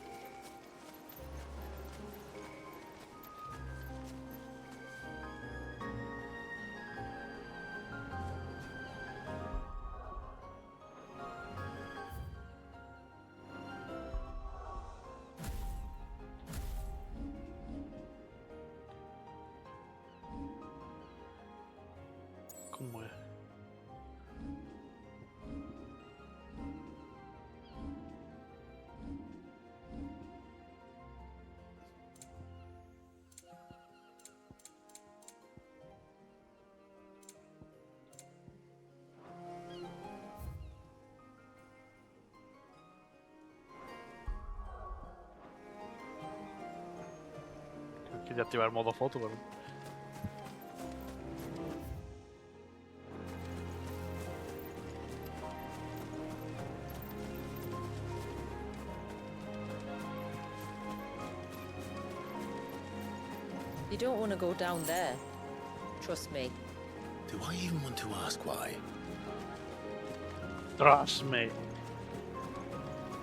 ¿Cómo es? Creo que ya activar modo foto, pero... You don't want to go down there. Trust me. Do I even want to ask why? Trust me.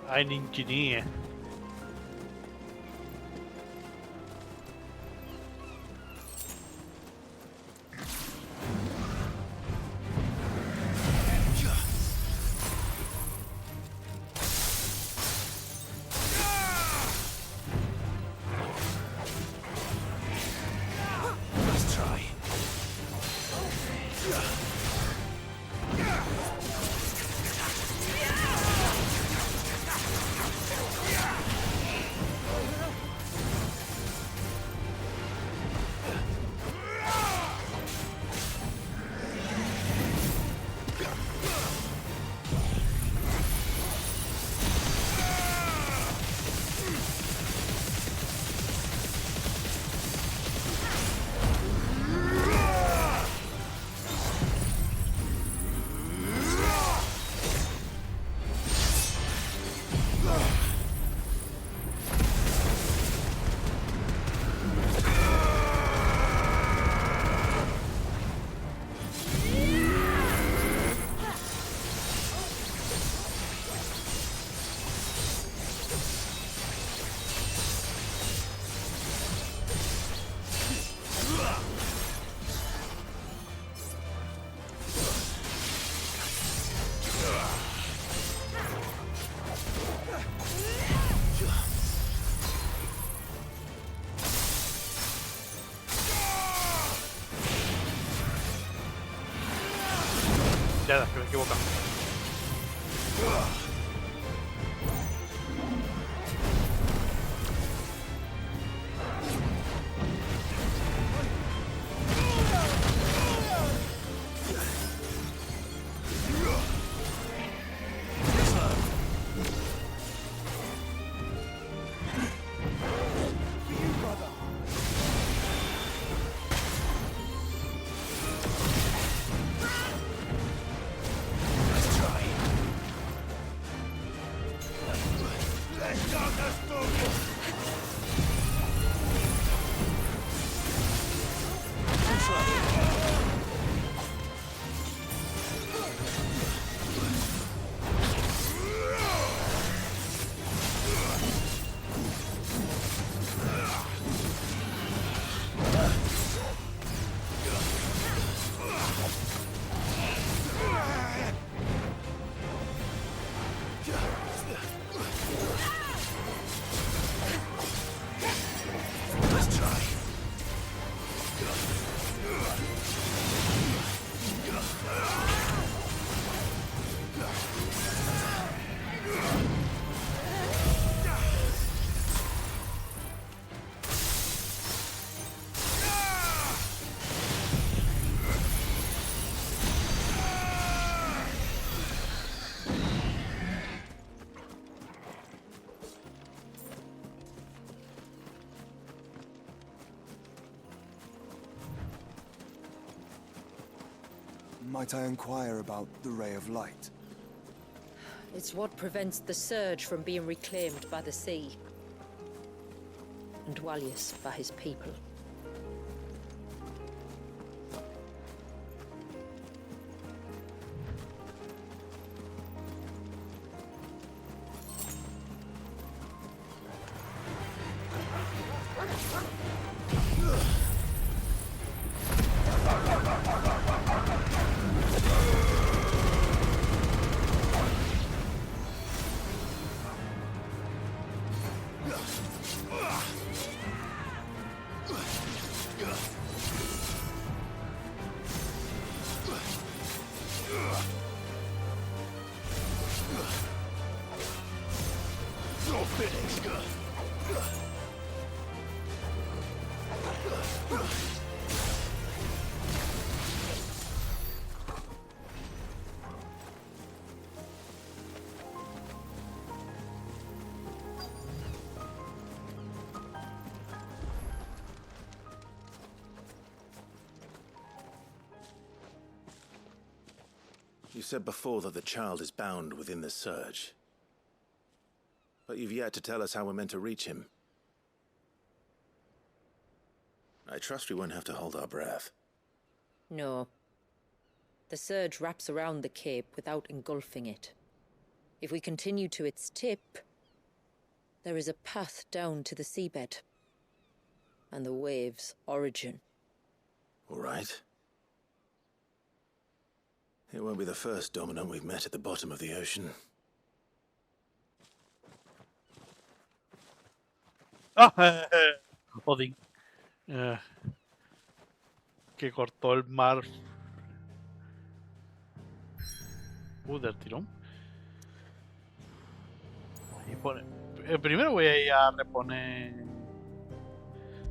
I'm an engineer. Let's try. Ya, que me he equivocado. Might I inquire about the ray of light? It's what prevents the surge from being reclaimed by the sea. And Wallius by his people. You said before that the child is bound within the surge. But you've yet to tell us how we're meant to reach him. I trust we won't have to hold our breath. No. The surge wraps around the cape without engulfing it. If we continue to its tip, there is a path down to the seabed. And the wave's origin. All right. It won't be the first dominant we've met at the bottom of the ocean. Ah, Odín. Que cortó el mar. Del tirón. Y pone. Primero voy a ir a reponer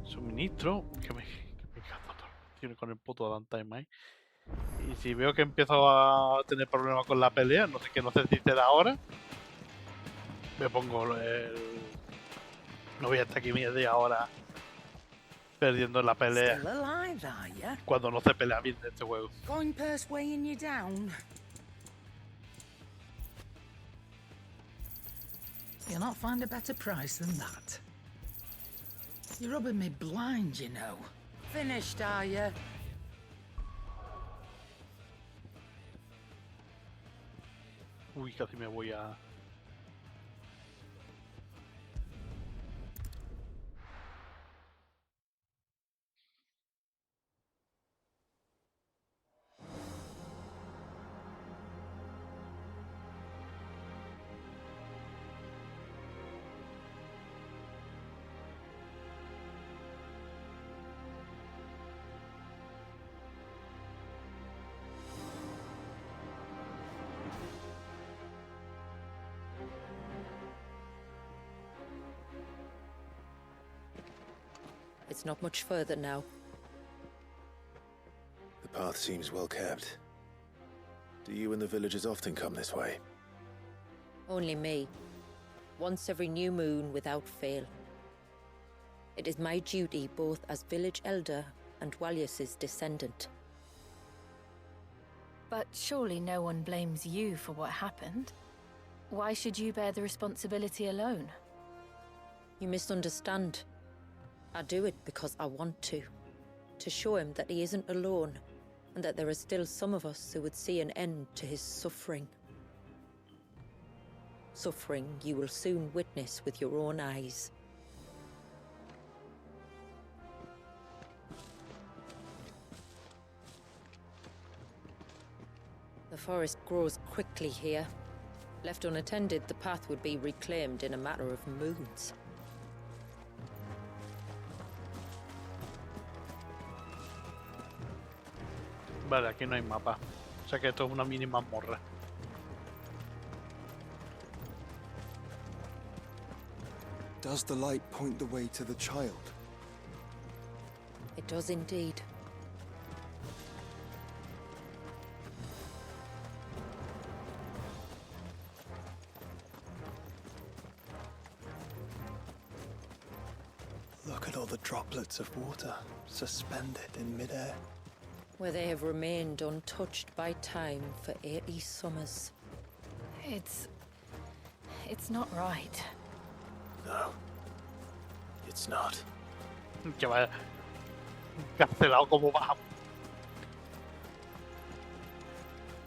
suministro. Que me cago todo con el puto downtime ahí. Y si veo que empiezo a tener problemas con la pelea, no sé qué necesitará ahora, me pongo el... No voy a estar aquí media hora perdiendo la pelea cuando no se pelea bien de este juego. Going purse weighing you down. You'll not find a better price than that. You're rubbing me blind, you know. Finished, are you? Uy, casi me voy a... It's not much further now. The path seems well kept. Do you and the villagers often come this way? Only me. Once every new moon without fail. It is my duty both as village elder and Wallius's descendant. But surely no one blames you for what happened. Why should you bear the responsibility alone? You misunderstand. I do it because I want to. To show him that he isn't alone, and that there are still some of us who would see an end to his suffering. Suffering you will soon witness with your own eyes. The forest grows quickly here. Left unattended, the path would be reclaimed in a matter of moons. Vale, aquí no hay mapa. O sea que esto es una mini mazmorra. Does the light point the way to the child? It does indeed. Look at all the droplets of water suspended in midair. Where they have remained untouched by time for 80 summers. It's It's not right. No. It's not. Que vaya cancelado como baja.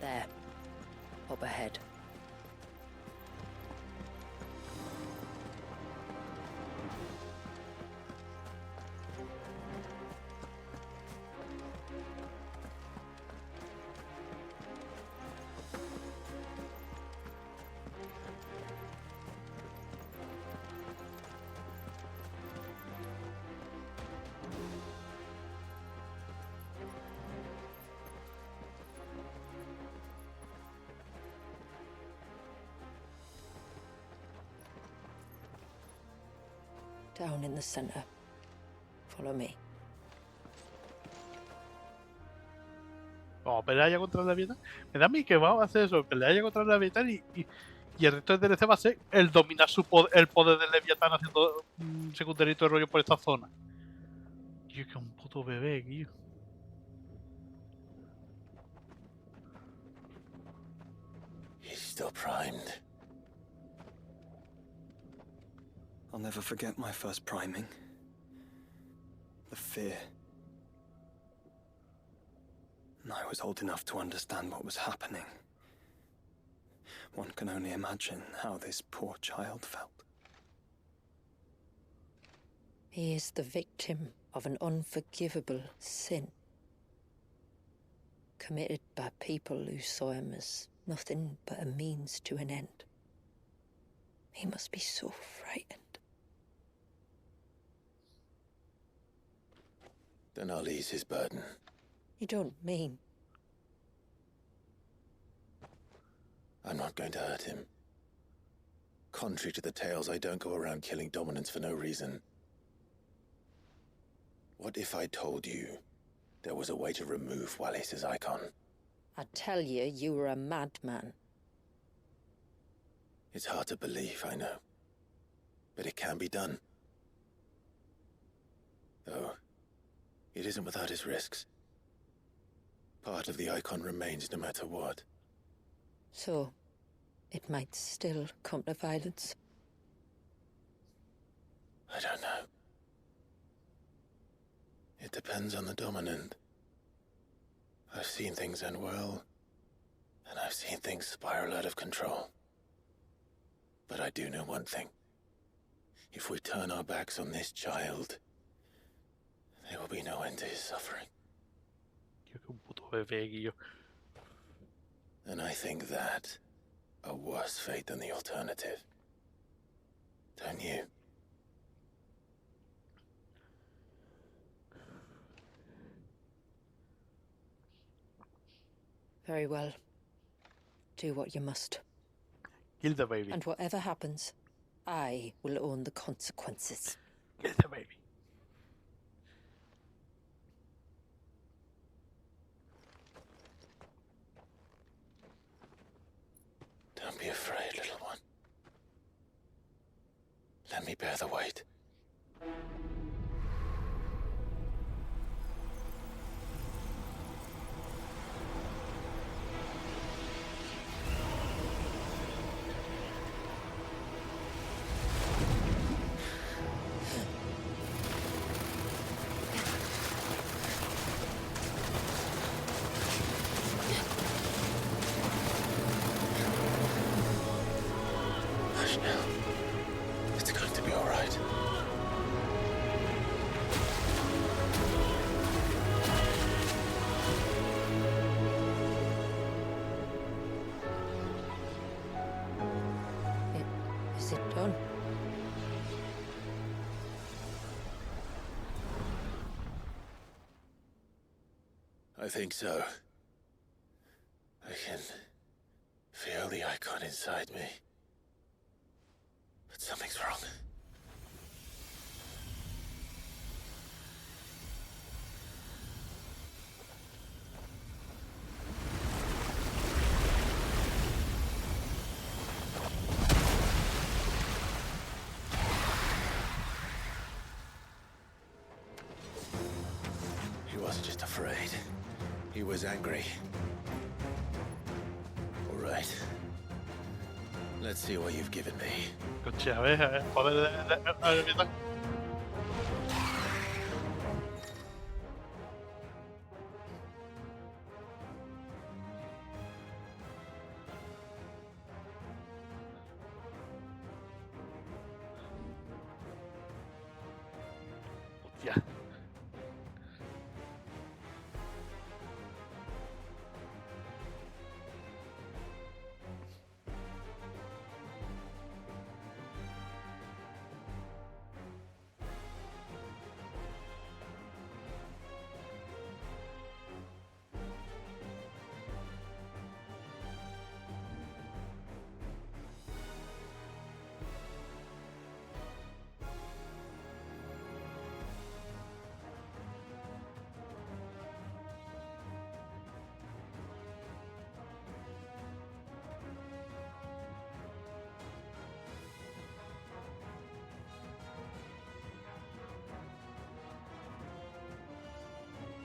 There. Up ahead. Down in the center. Follow me. Vamos a pelear ya contra la Leviatán. Me da a mí que vamos a hacer eso, pelear ya contra la Leviatán y el resto del DLC va a ser el dominar el poder del Leviatán haciendo secundarito de rollo por esta zona. Tío, que un puto bebé, tío. He's still primed. I'll never forget my first priming. The fear. And I was old enough to understand what was happening. One can only imagine how this poor child felt. He is the victim of an unforgivable sin. Committed by people who saw him as nothing but a means to an end. He must be so frightened. Then I'll ease his burden. You don't mean? I'm not going to hurt him. Contrary to the tales, I don't go around killing dominants for no reason. What if I told you there was a way to remove Wallace's icon? I tell you, you were a madman. It's hard to believe, I know. But it can be done. Though, it isn't without its risks. Part of the icon remains no matter what. So, it might still come to violence. I don't know. It depends on the dominant. I've seen things end well, and I've seen things spiral out of control. But I do know one thing. If we turn our backs on this child, there will be no end to his suffering. And I think that a worse fate than the alternative. Don't you? Very well. Do what you must. Kill the baby. And whatever happens, I will own the consequences. Kill the baby. Don't be afraid, little one. Let me bear the weight. Hush now. It's going to be all right. Is it done? I think so. I can feel the icon inside me. But something's wrong. He wasn't just afraid. He was angry. All right. Let's see what you've given me. Coche, a ver, poder de mitad. Hostia.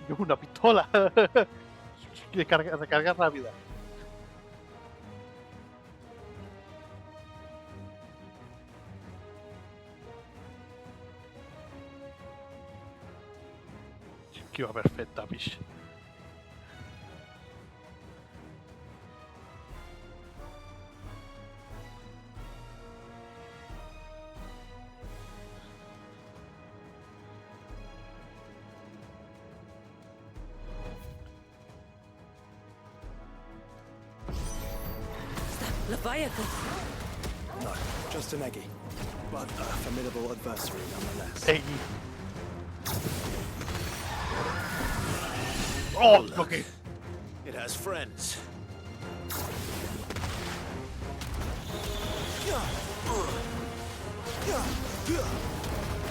Es una pistola. De carga rápida. Que iba perfecta, bicho. Leviathan! No, just an eggy. But a formidable adversary nonetheless. Eggy. Oh, okay. It has friends.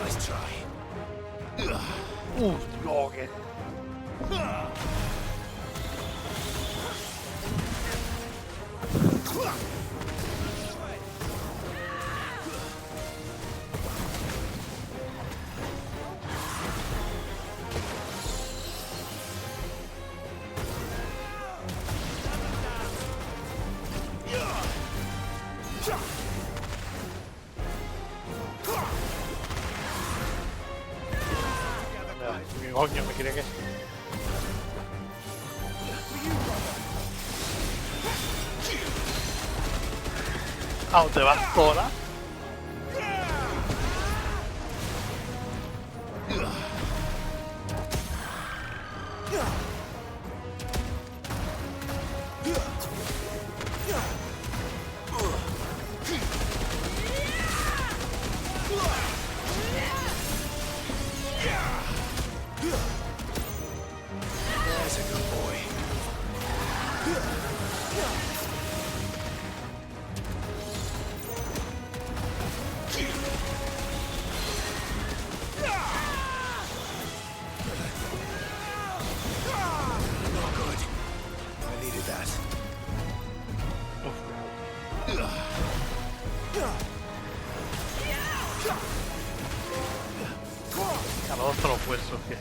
Nice try. Okay. ¿Qué coño me quiere que? ¿A dónde vas sola? That's a good boy. Not good. I needed that. Al otro puesto que.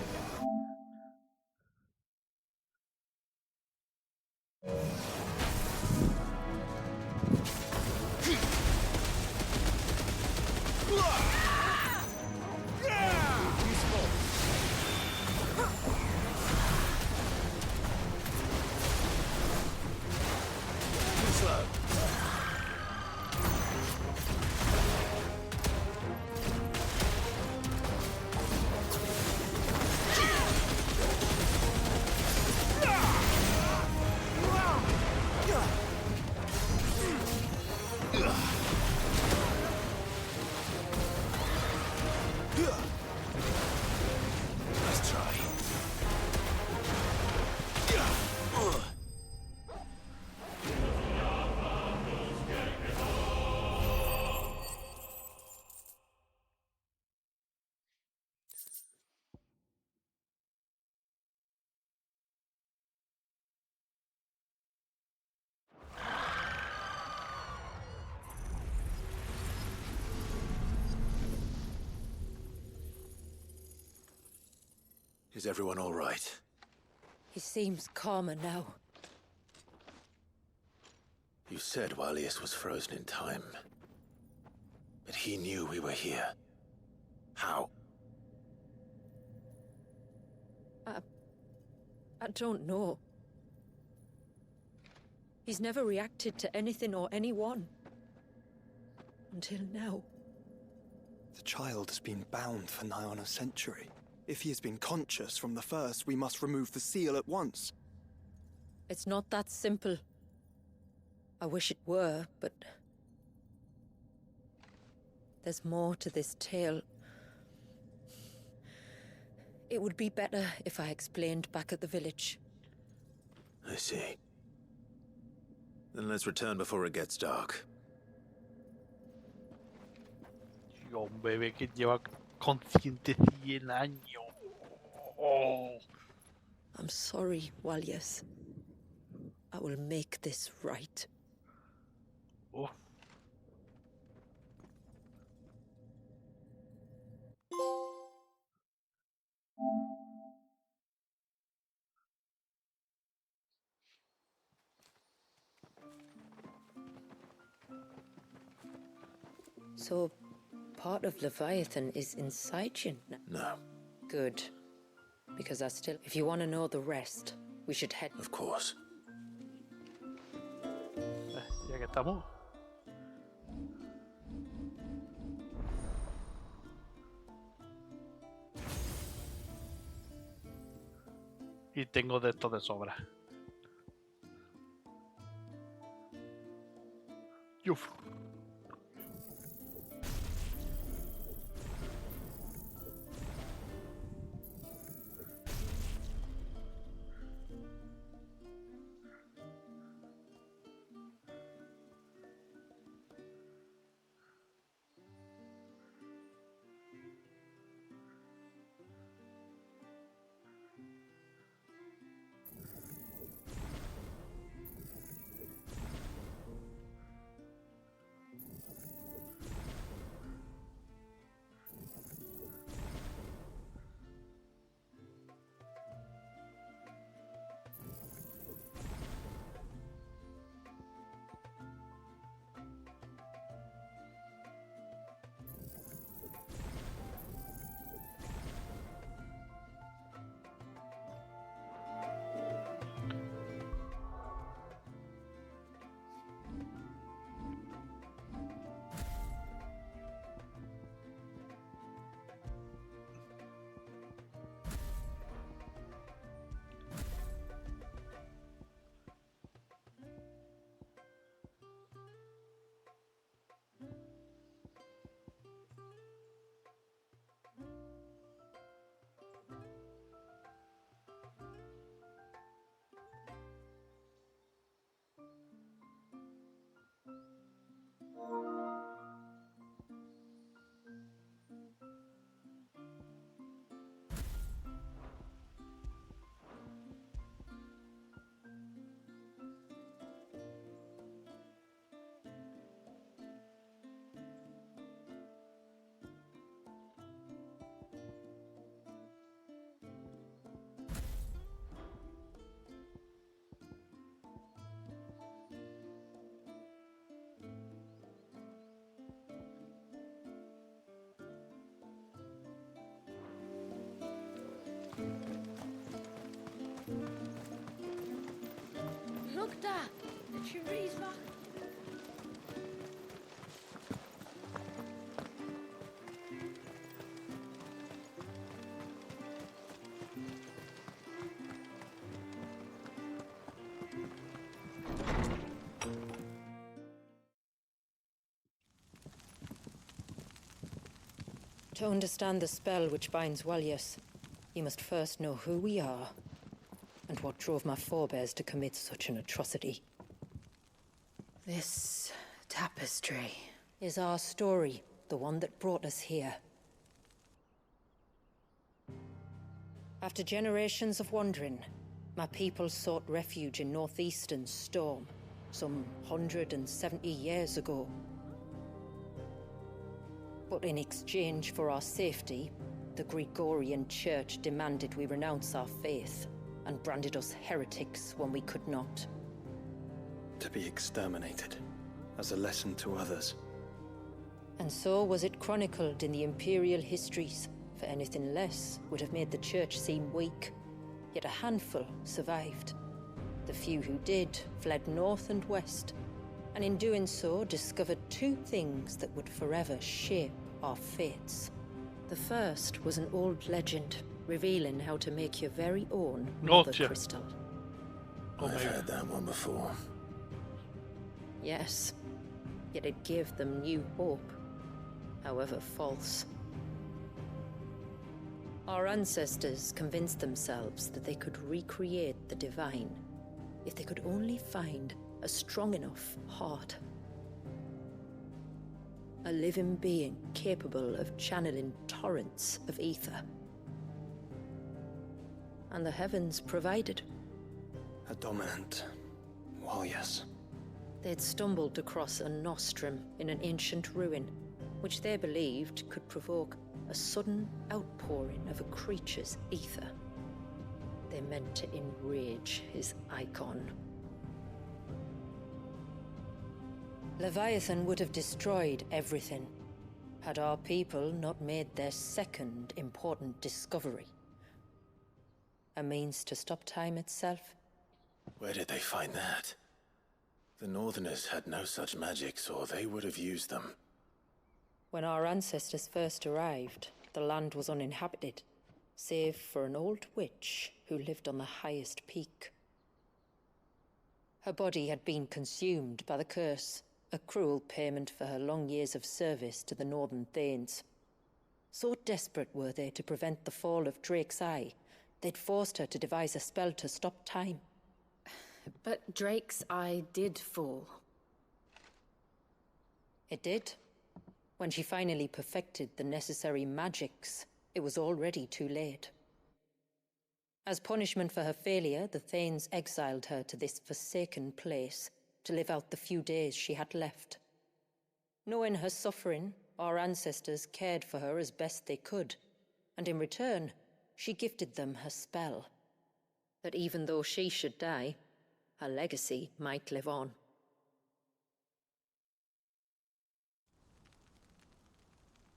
Nice try. Is everyone all right? He seems calmer now. You You said Walius was frozen in time. But he knew we were here. How? I don't know. He's never reacted to anything or anyone. Until now. The child has been bound for nigh on a century. If he has been conscious from the first, we must remove the seal at once. It's not that simple. I wish it were, but... there's more to this tale. It would be better if I explained back at the village. I see. Then let's return before it gets dark. Yo, un bebé que lleva consciente 100 años. Oh. I'm sorry, Walius. I will make this right. Oh. So, part of Leviathan is inside you now? No. Good. Because I still... If you want to know the rest, we should head... Of course. Ya que estamos. Y tengo de esto de sobra. Uf. Look, Dad. The tree's back. To understand the spell which binds Walius, you must first know who we are, and what drove my forebears to commit such an atrocity. This tapestry is our story, the one that brought us here. After generations of wandering, my people sought refuge in northeastern Storm, some 170 years ago. But in exchange for our safety, the Gregorian Church demanded we renounce our faith and branded us heretics when we could not. to be exterminated, as a lesson to others. And so was it chronicled in the imperial histories, for anything less would have made the church seem weak. Yet a handful survived. The few who did fled north and west, and in doing so discovered two things that would forever shape our fates. The first was an old legend, revealing how to make your very own mother crystal. I've heard that one before. Yes, yet it gave them new hope, however false. Our ancestors convinced themselves that they could recreate the divine if they could only find a strong enough heart. A living being capable of channeling torrents of ether. And the heavens provided. A dominant warriors. They'd stumbled across a nostrum in an ancient ruin, which they believed could provoke a sudden outpouring of a creature's ether. They meant to enrage his icon. Leviathan would have destroyed everything, had our people not made their second important discovery. A means to stop time itself. Where did they find that? The Northerners had no such magics, or they would have used them. When our ancestors first arrived, the land was uninhabited, save for an old witch who lived on the highest peak. Her body had been consumed by the curse, a cruel payment for her long years of service to the Northern Thanes. So desperate were they to prevent the fall of Drake's Eye, they'd forced her to devise a spell to stop time. But Drake's Eye did fall. It did. When she finally perfected the necessary magics, it was already too late. As punishment for her failure, the Thanes exiled her to this forsaken place to live out the few days she had left. Knowing her suffering, our ancestors cared for her as best they could, and in return, she gifted them her spell. That even though she should die, her legacy might live on.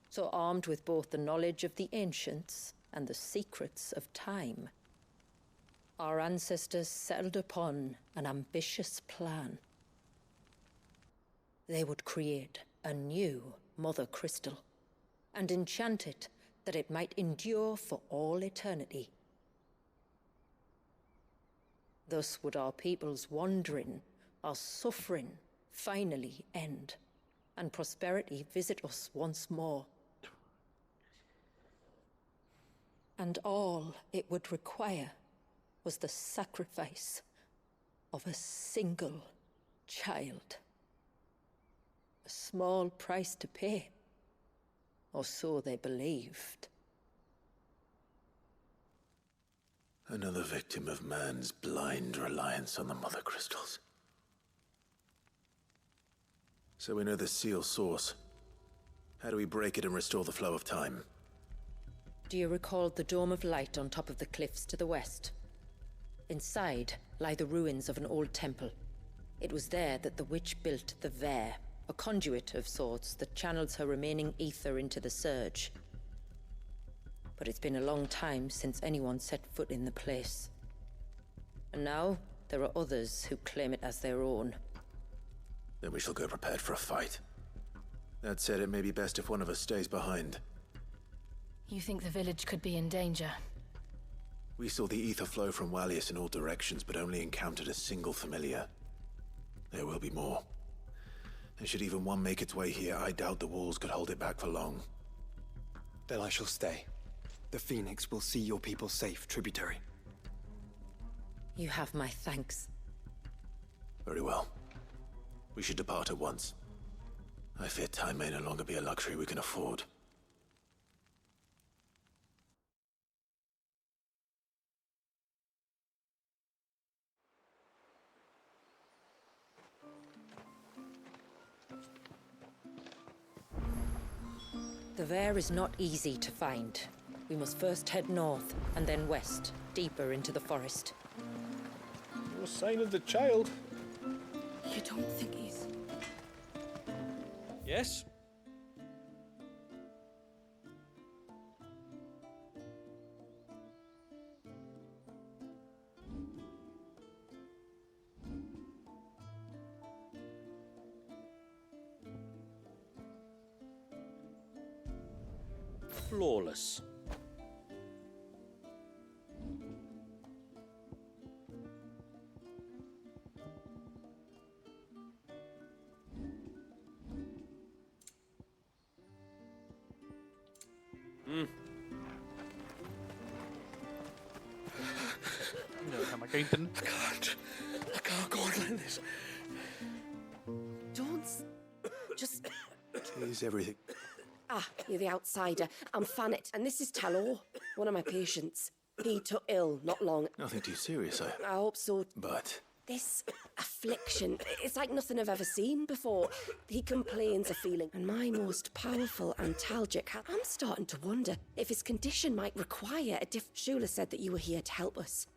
So armed with both the knowledge of the ancients and the secrets of time, our ancestors settled upon an ambitious plan. They would create a new mother crystal and enchant it that it might endure for all eternity. Thus would our people's wandering, our suffering, finally end, and prosperity visit us once more. And all it would require was the sacrifice of a single child. A small price to pay, or so they believed. Another victim of man's blind reliance on the mother crystals. So we know the seal source. How do we break it and restore the flow of time? Do you recall the dome of light on top of the cliffs to the west? Inside lie the ruins of an old temple. It was there that the witch built the Vare, a conduit of sorts that channels her remaining ether into the surge. But it's been a long time since anyone set foot in the place. And now, there are others who claim it as their own. Then we shall go prepared for a fight. That said, it may be best if one of us stays behind. You think the village could be in danger? We saw the ether flow from Wallius in all directions, but only encountered a single familiar. There will be more. And should even one make its way here, I doubt the walls could hold it back for long. Then I shall stay. The Phoenix will see your people safe, tributary. You have my thanks. Very well. We should depart at once. I fear time may no longer be a luxury we can afford. The Vare is not easy to find. We must first head north, and then west, deeper into the forest. No sign of the child. You don't think he's... Yes? Flawless. I can't go on like this. Don't... Just... Is everything... Ah, you're the outsider. I'm Fannet, and this is Talor, one of my patients. He took ill not long. Nothing too serious, I hope so. But... This affliction, it's like nothing I've ever seen before. He complains of feeling, and my most powerful antalgic. I'm starting to wonder if his condition might require a diff... Shula said that you were here to help us.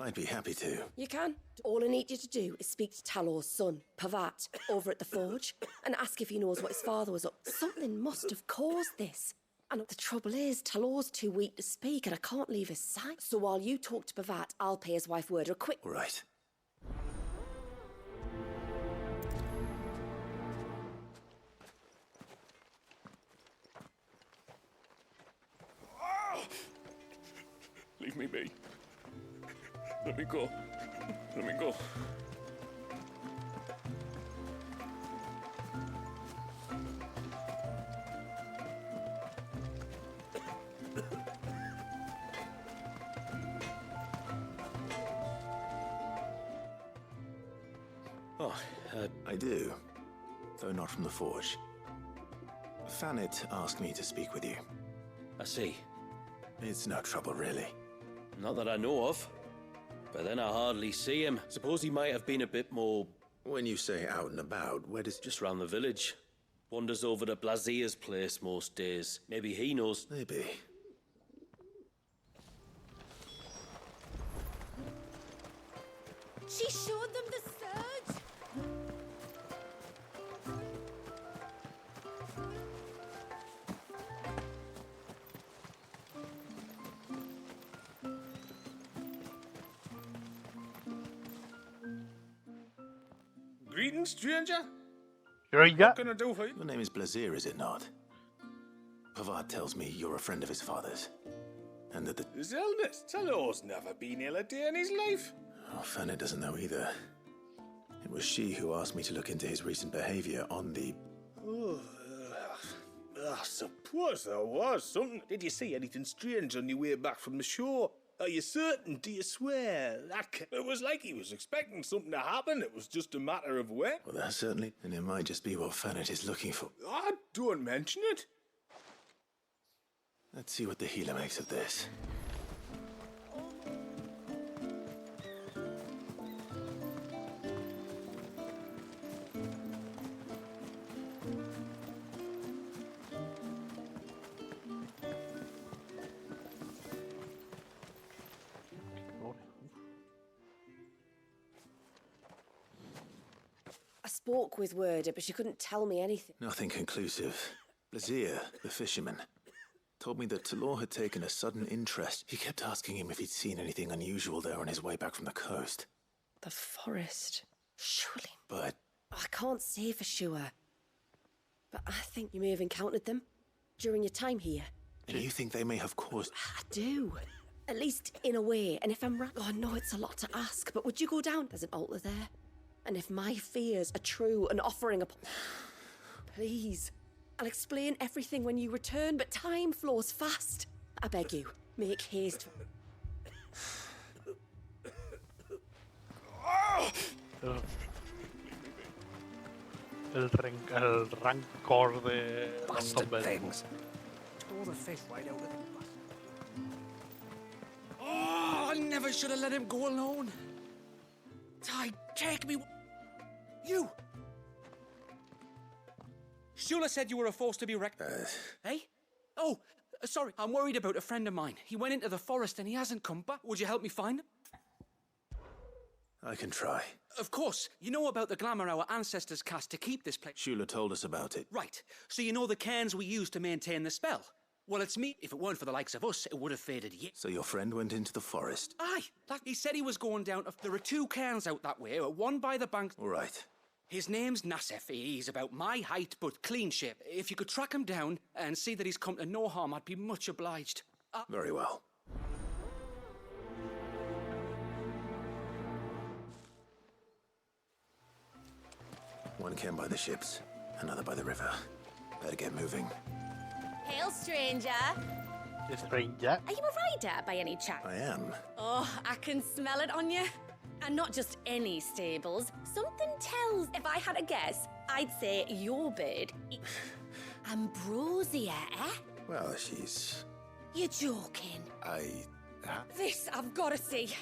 I'd be happy to. You can. All I need you to do is speak to Talor's son, Pavat, over at the forge, and ask if he knows what his father was up. Something must have caused this. And the trouble is, Talor's too weak to speak, and I can't leave his sight. So while you talk to Pavat, I'll pay his wife word or quick... Right. Leave me be. Let me go. Let me go. Oh, I do. Though not from the forge. Fannet asked me to speak with you. I see. It's no trouble, really. Not that I know of. But then I hardly see him. Suppose he might have been a bit more... When you say out and about, where does... Just round the village. Wanders over to Blazier's place most days. Maybe he knows... Maybe. She showed them the surge. Greetings, stranger. What can I do for you? Your name is Blazier, is it not? Pavad tells me you're a friend of his father's. And that the... His illness? Talor's never been ill a day in his life. Oh, Fanny doesn't know either. It was she who asked me to look into his recent behavior on the... Oh, I suppose there was something. Did you see anything strange on your way back from the shore? Are you certain? Do you swear? It was like he was expecting something to happen. It was just a matter of when. Well, that certainly... And it might just be what Fannet is looking for. Ah, don't mention it. Let's see what the healer makes of this. I spoke with Werder, but she couldn't tell me anything. Nothing conclusive. Blazier, the fisherman, told me that Talor had taken a sudden interest. He kept asking him if he'd seen anything unusual there on his way back from the coast. The forest. Surely. But... I can't say for sure. But I think you may have encountered them during your time here. And you think they may have caused... I do. At least in a way. And if I'm right... Oh, I know it's a lot to ask, but would you go down? There's an altar there. And if my fears are true, an offering upon... Please. I'll explain everything when you return, but time flows fast. I beg you, make haste. El rancor de los Bastard things. Tore the fish right out of them. Oh, I never should have let him go alone. Ty, take me. You! Shula said you were a force to be reckoned. Hey? Oh, sorry, I'm worried about a friend of mine. He went into the forest and he hasn't come back. Would you help me find him? I can try. Of course, you know about the glamour our ancestors cast to keep this place. Shula told us about it. Right, so you know the cairns we used to maintain the spell? Well, it's me. If it weren't for the likes of us, it would have faded yet. So your friend went into the forest? Aye, he said he was going down. There are 2 cairns out that way, one by the bank. All right. His name's Nassef. He's about my height, but clean shape. If you could track him down and see that he's come to no harm, I'd be much obliged. Very well. One cairn by the ships, another by the river. Better get moving. Hail, stranger. Stranger? Are you a rider by any chance? I am. Oh, I can smell it on you. And not just any stables. Something tells, if I had a guess, I'd say your bird. Ambrosia, eh? Well, she's... You're joking. This I've got to see.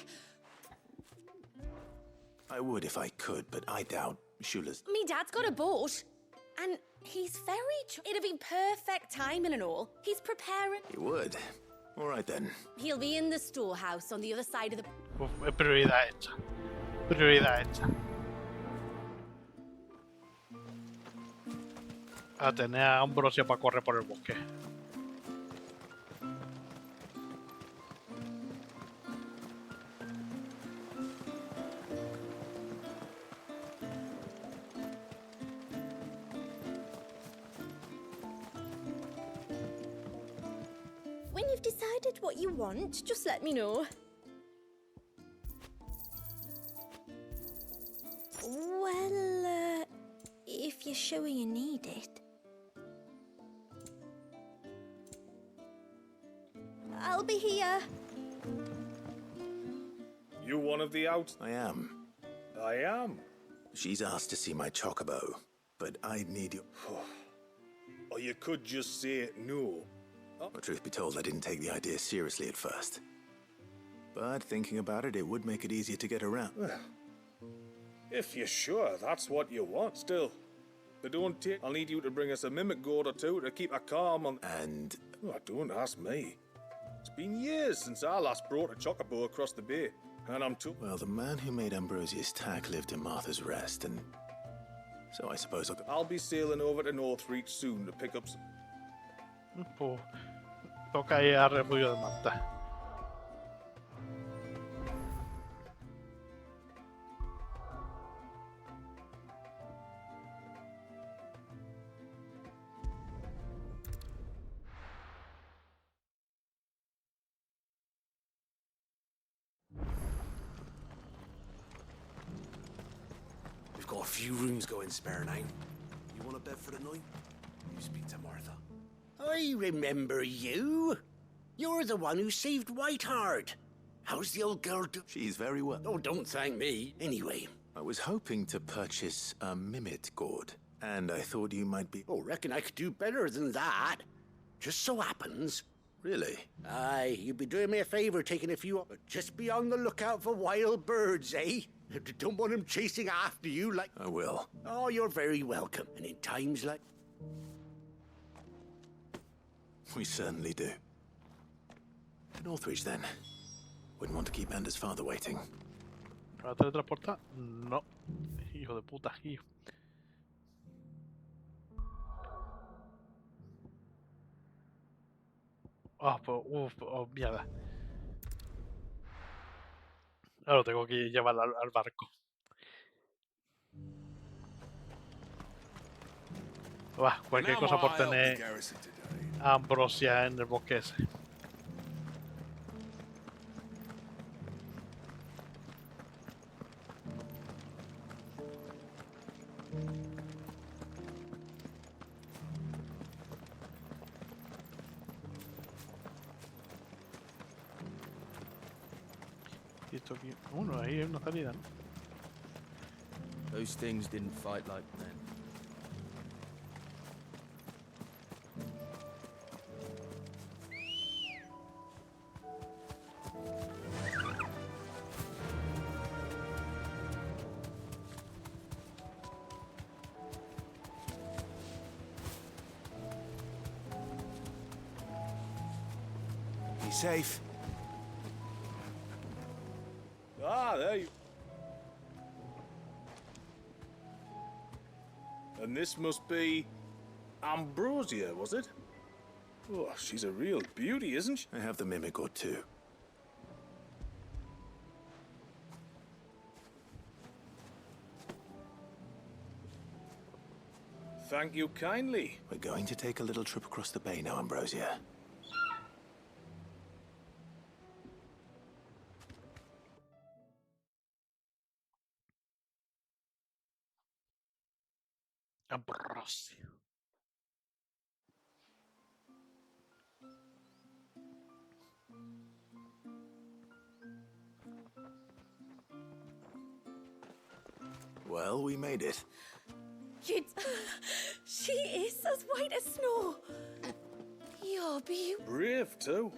I would if I could, but I doubt Shula's... Me dad's got a boat. And he's very... It'd be perfect timing and all. He's preparing. He would. All right, then. He'll be in the storehouse on the other side of the... Uf, prioridad hecha. Prioridad hecha. A tener a Ambrosia para correr por el bosque. When you've decided what you want, just let me know. Well, if you're sure you need it. I'll be here. You one of the outs? I am. I am. She's asked to see my chocobo, but I'd need you... Or you could just say no. Well, truth be told, I didn't take the idea seriously at first. But thinking about it, it would make it easier to get around. If you're sure that's what you want, still. They don't take... I'll need you to bring us a mimic goat or 2 to keep her calm on... And... Oh, don't ask me. It's been years since I last brought a chocobo across the bay, and I'm too... Well, the man who made Ambrosia's tack lived in Martha's Rest, and... So I suppose I'll be sailing over to Northreach soon to pick up some... Pues toca ir al refugio de Marta. We've got a few rooms going spare now. You want a bed for the night? You speak to Martha. I remember you. You're the one who saved Whiteheart. How's the old girl do? She's very well. Oh, don't thank me. Anyway. I was hoping to purchase a mimit gourd, and I thought you might be... Oh, reckon I could do better than that. Just so happens. Really? Aye, you'd be doing me a favor taking a few... Just be on the lookout for wild birds, eh? Don't want them chasing after you like... I will. Oh, you're very welcome. And in times like... We certainly do. Northreach, then. Wouldn't want to keep Anders' father waiting. ¿Para teletransportar? No. Hijo de puta, hijo. Oh, mierda. Ahora tengo que llevar al barco. Cualquier cosa por tener a Ambrosia en el bosque ese. Y esto aquí... Bueno, ahí hay una salida, ¿no? Those things didn't fight like men. Be safe. Ah, there you... And this must be Ambrosia, was it? Oh, she's a real beauty, isn't she? I have the mimic or two. Thank you kindly. We're going to take a little trip across the bay now, Ambrosia. Ambrosia. Well, we made it. She is as white as snow. You're beautiful. Brave, too.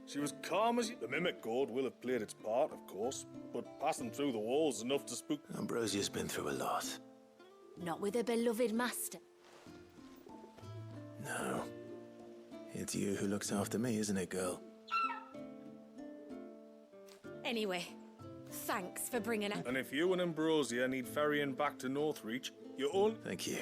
She was calm as... The mimic gourd will have played its part, of course, but passing through the walls enough to spook... Ambrosia's been through a lot. Not with her beloved master. No. It's you who looks after me, isn't it, girl? Anyway, thanks for bringing her. And if you and Ambrosia need ferrying back to Northreach, you own... Thank you.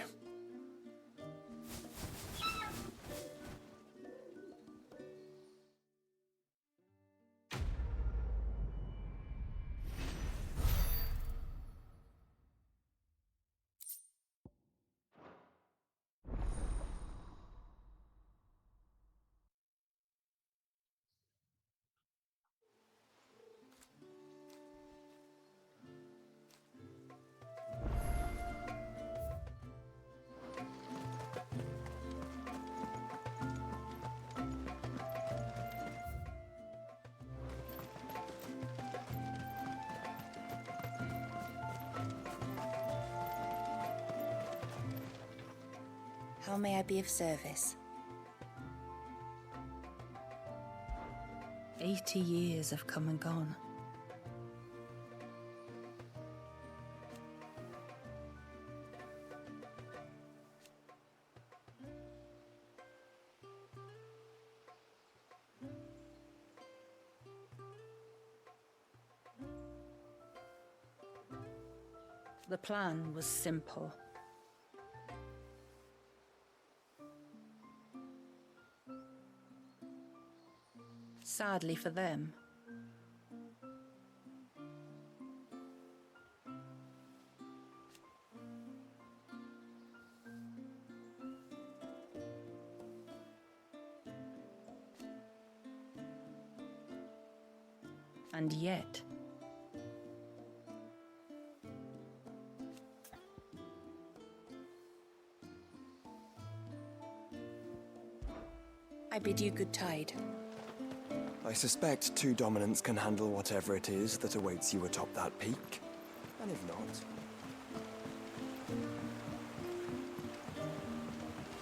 How may I be of service? 80 years have come and gone. The plan was simple. Sadly for them, and yet I bid you good tide. I suspect two dominants can handle whatever it is that awaits you atop that peak. And if not...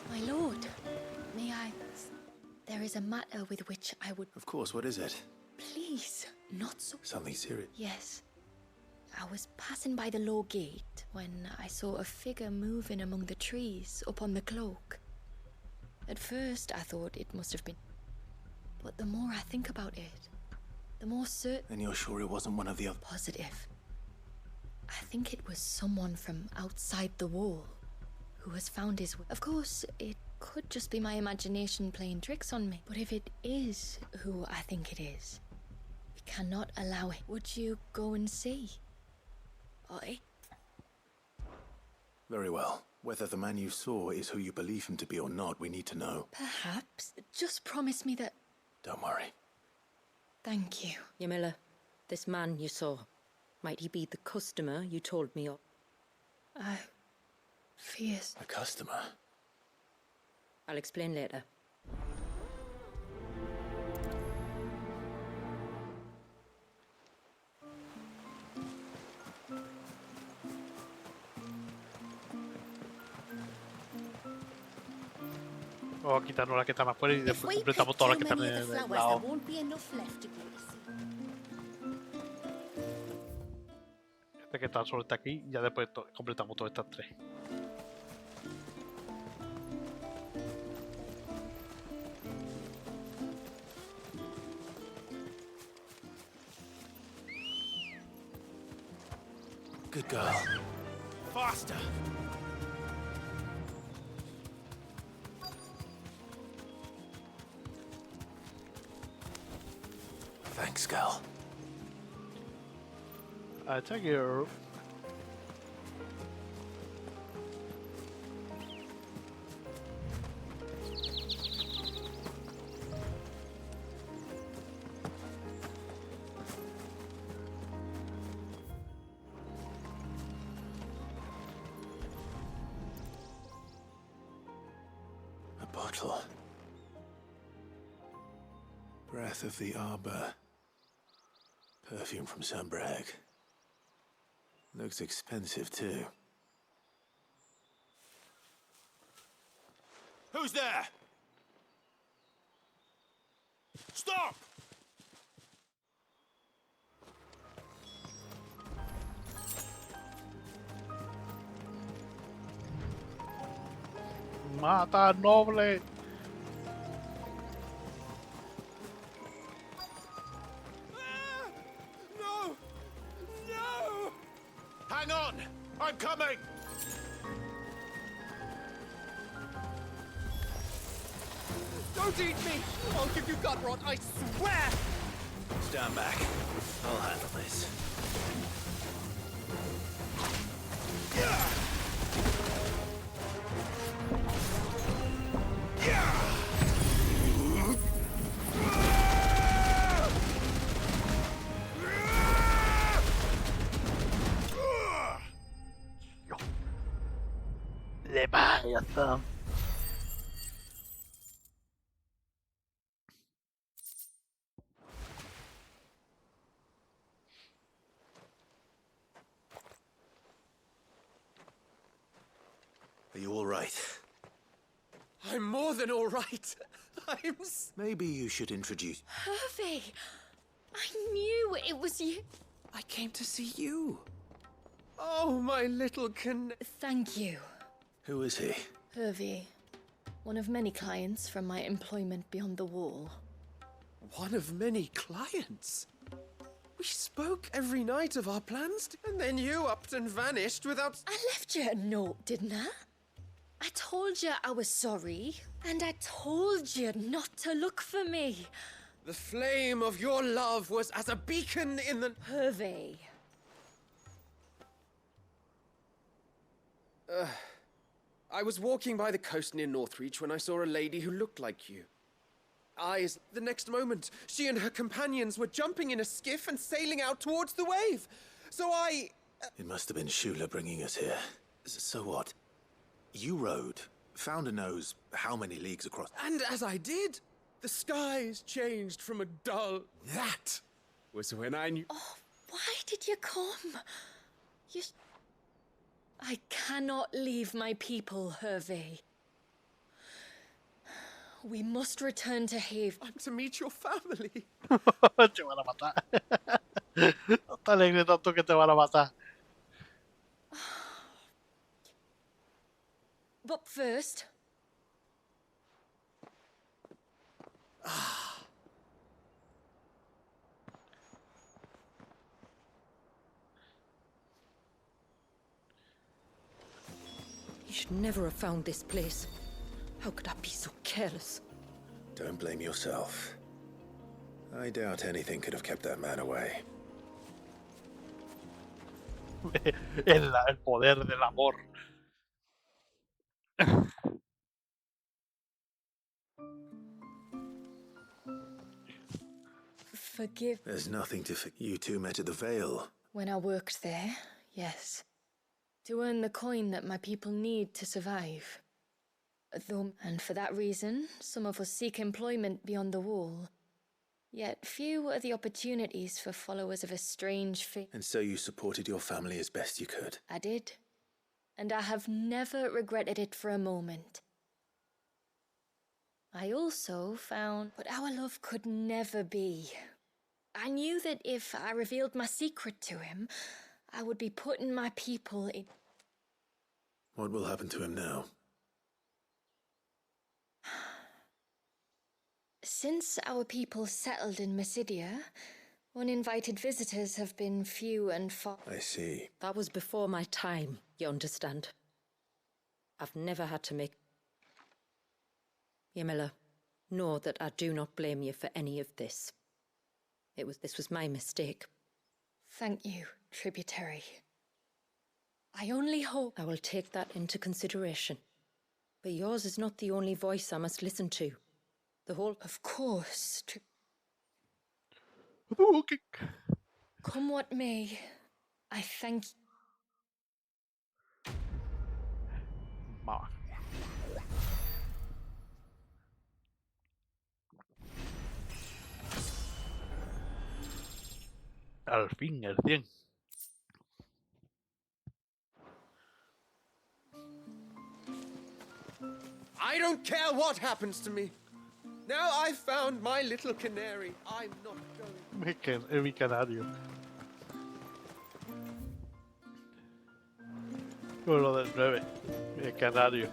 My lord, may I... There is a matter with which I would... Of course, what is it? Please, not so... Something serious? Yes. I was passing by the low gate when I saw a figure moving among the trees up on the cloak. At first, I thought it must have been... But the more I think about it, the more certain... And you're sure it wasn't one of the other... Positive. I think it was someone from outside the wall who has found his way. Of course, it could just be my imagination playing tricks on me. But if it is who I think it is, we cannot allow it. Would you go and see? Oi? Very well. Whether the man you saw is who you believe him to be or not, we need to know. Perhaps. Just promise me that... Don't worry. Thank you. Yamila, this man you saw, might he be the customer you told me of? Fierce. A customer? I'll explain later. Vamos a quitarnos la que está más fuera y If después we completamos pick todas las too que están many en of the el flowers, lado. there won't be enough left to go to see. Este que está solo está aquí y ya después completamos todas estas tres. Good girl. Faster! skull. Thank you. A bottle. Breath of the Arbor. Perfume from Sunbrag. Looks expensive too. Who's there? Stop! Mata noble. No! No! Hang on! I'm coming! Don't eat me! I'll give you gut rot, I swear! Stand back. I'll handle this. Leviathan. Are you all right? I'm more than all right. Maybe you should introduce... Hervey! I knew it was you. I came to see you. Oh, my little Thank you. Who is he? Hervey. One of many clients from my employment beyond the wall. One of many clients? We spoke every night of our plans, and then you upped and vanished without... I left you a note, didn't I? I told you I was sorry, and I told you not to look for me. The flame of your love was as a beacon in the... Hervey. I was walking by the coast near Northreach when I saw a lady who looked like you. Eyes. The next moment, she and her companions were jumping in a skiff and sailing out towards the wave. So I... It must have been Shula bringing us here. So what? You rowed, found a nose how many leagues across... And as I did, the skies changed from a dull... That was when I knew... Oh, why did you come? I cannot leave my people, Hervey. We must return to Haven. I'm to meet your family. Te van a matar. No te alegres tanto que te van a matar. But first... He should never have found this place. How could I be so careless? Don't blame yourself. I doubt anything could have kept that man away. El poder del amor. Forgive... There's nothing to You two met at the Vale. When I worked there, yes. To earn the coin that my people need to survive. And for that reason, some of us seek employment beyond the wall. Yet few are the opportunities for followers of a strange faith. And so you supported your family as best you could. I did. And I have never regretted it for a moment. I also found what our love could never be. I knew that if I revealed my secret to him, I would be putting my people in... What will happen to him now? Since our people settled in Mysidia, uninvited visitors have been few and far. I see. That was before my time, you understand. I've never had to make... Yamila, know that I do not blame you for any of this. This was my mistake. Thank you, tributary. I only hope... I will take that into consideration. But yours is not the only voice I must listen to. The whole... Of course, Okay. Come what may, I thank... Ma. Al fin, el 100. I don't care what happens to me. Now I've found my little canary. I'm not going. Es mi canario. Como lo del 9. El canario.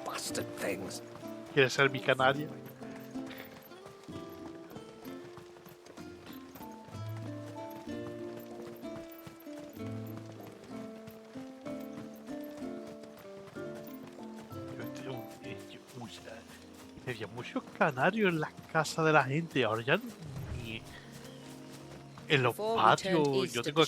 Bastard things. ¿Quieres ser mi canario? Había muchos canarios en las casas de la gente, ahora ya ni en los patios. Yo tengo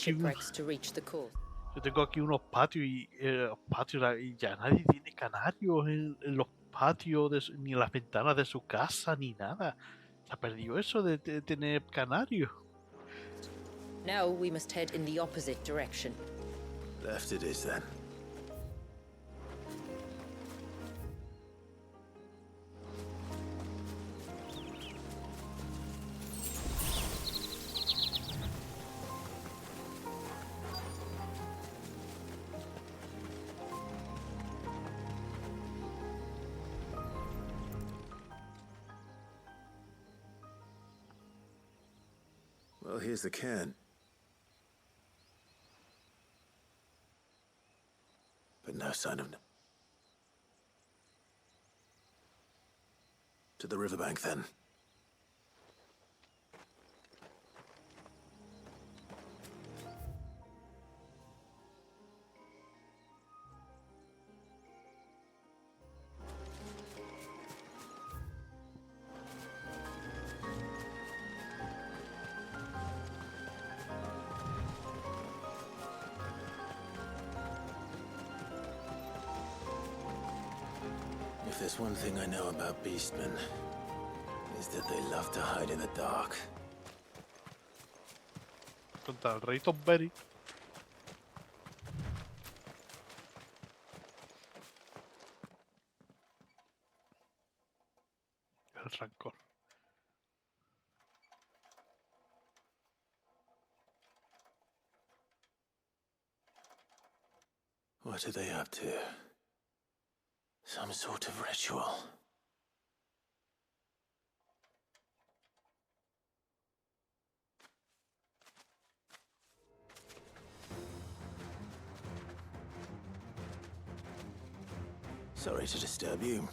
aquí unos patios y y ya nadie tiene canarios en los patios, ni en las ventanas de su casa, ni nada. Se ha perdido eso de tener canarios. Now we must head in the opposite direction. Left it is then. Well, here's the can. But no sign of... To the riverbank, then. If there's one thing I know about beastmen, is that they love to hide in the dark. Contra el rey Tom Berry. El rancor. What are they up to? Some sort of ritual. Sorry to disturb you.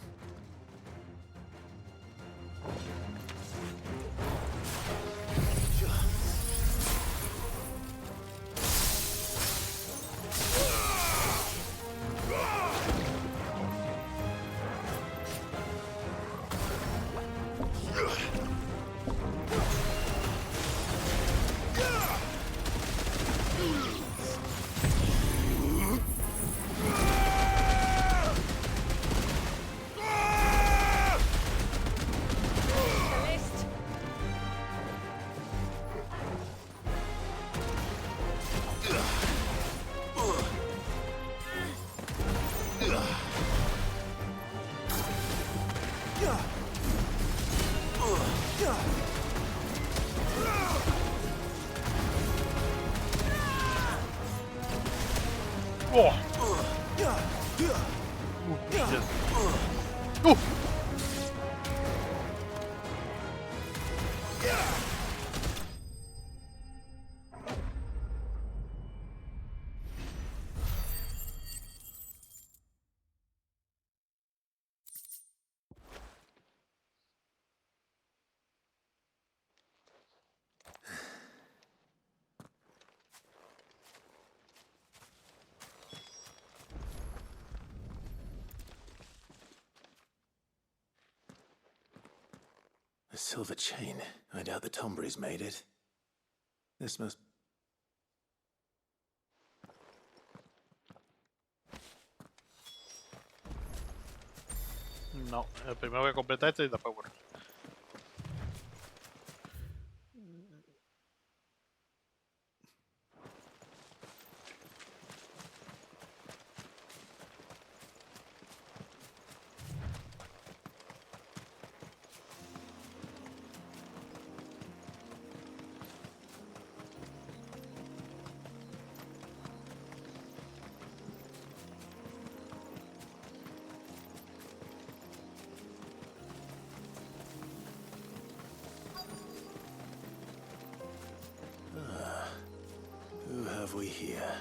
silver chain. I doubt the Tomberries made it. This must... No, primero voy a completar este y después bueno. Who have we here?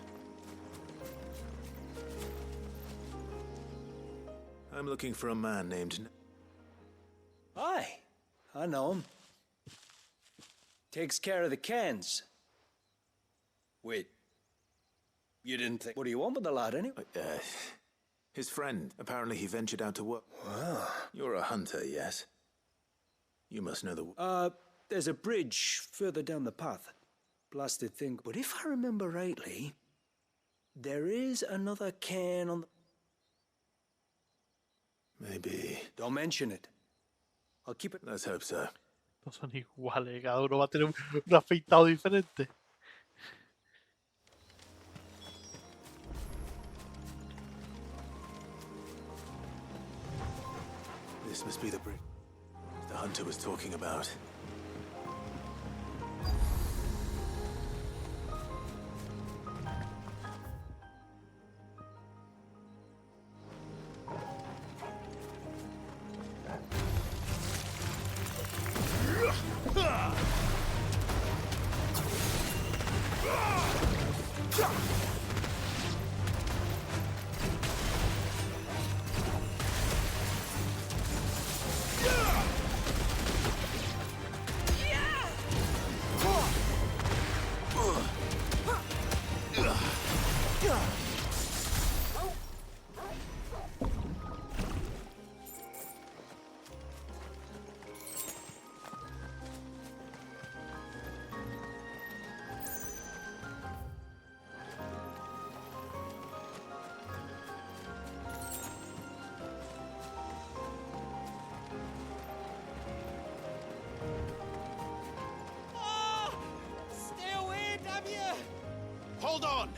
I'm looking for a man named... Aye, I know him. Takes care of the cans. Wait, you didn't think... What do you want with the lad, anyway? His friend. Apparently he ventured out to work. Wow. You're a hunter, yes? You must know the... There's a bridge further down the path. Blasted thing. But if I remember rightly, there is another cairn on the... Maybe... Don't mention it. I'll keep it... Let's hope so. No son iguales, cada uno va a tener un afeitado diferente. This must be the bridge the hunter was talking about. Hold on!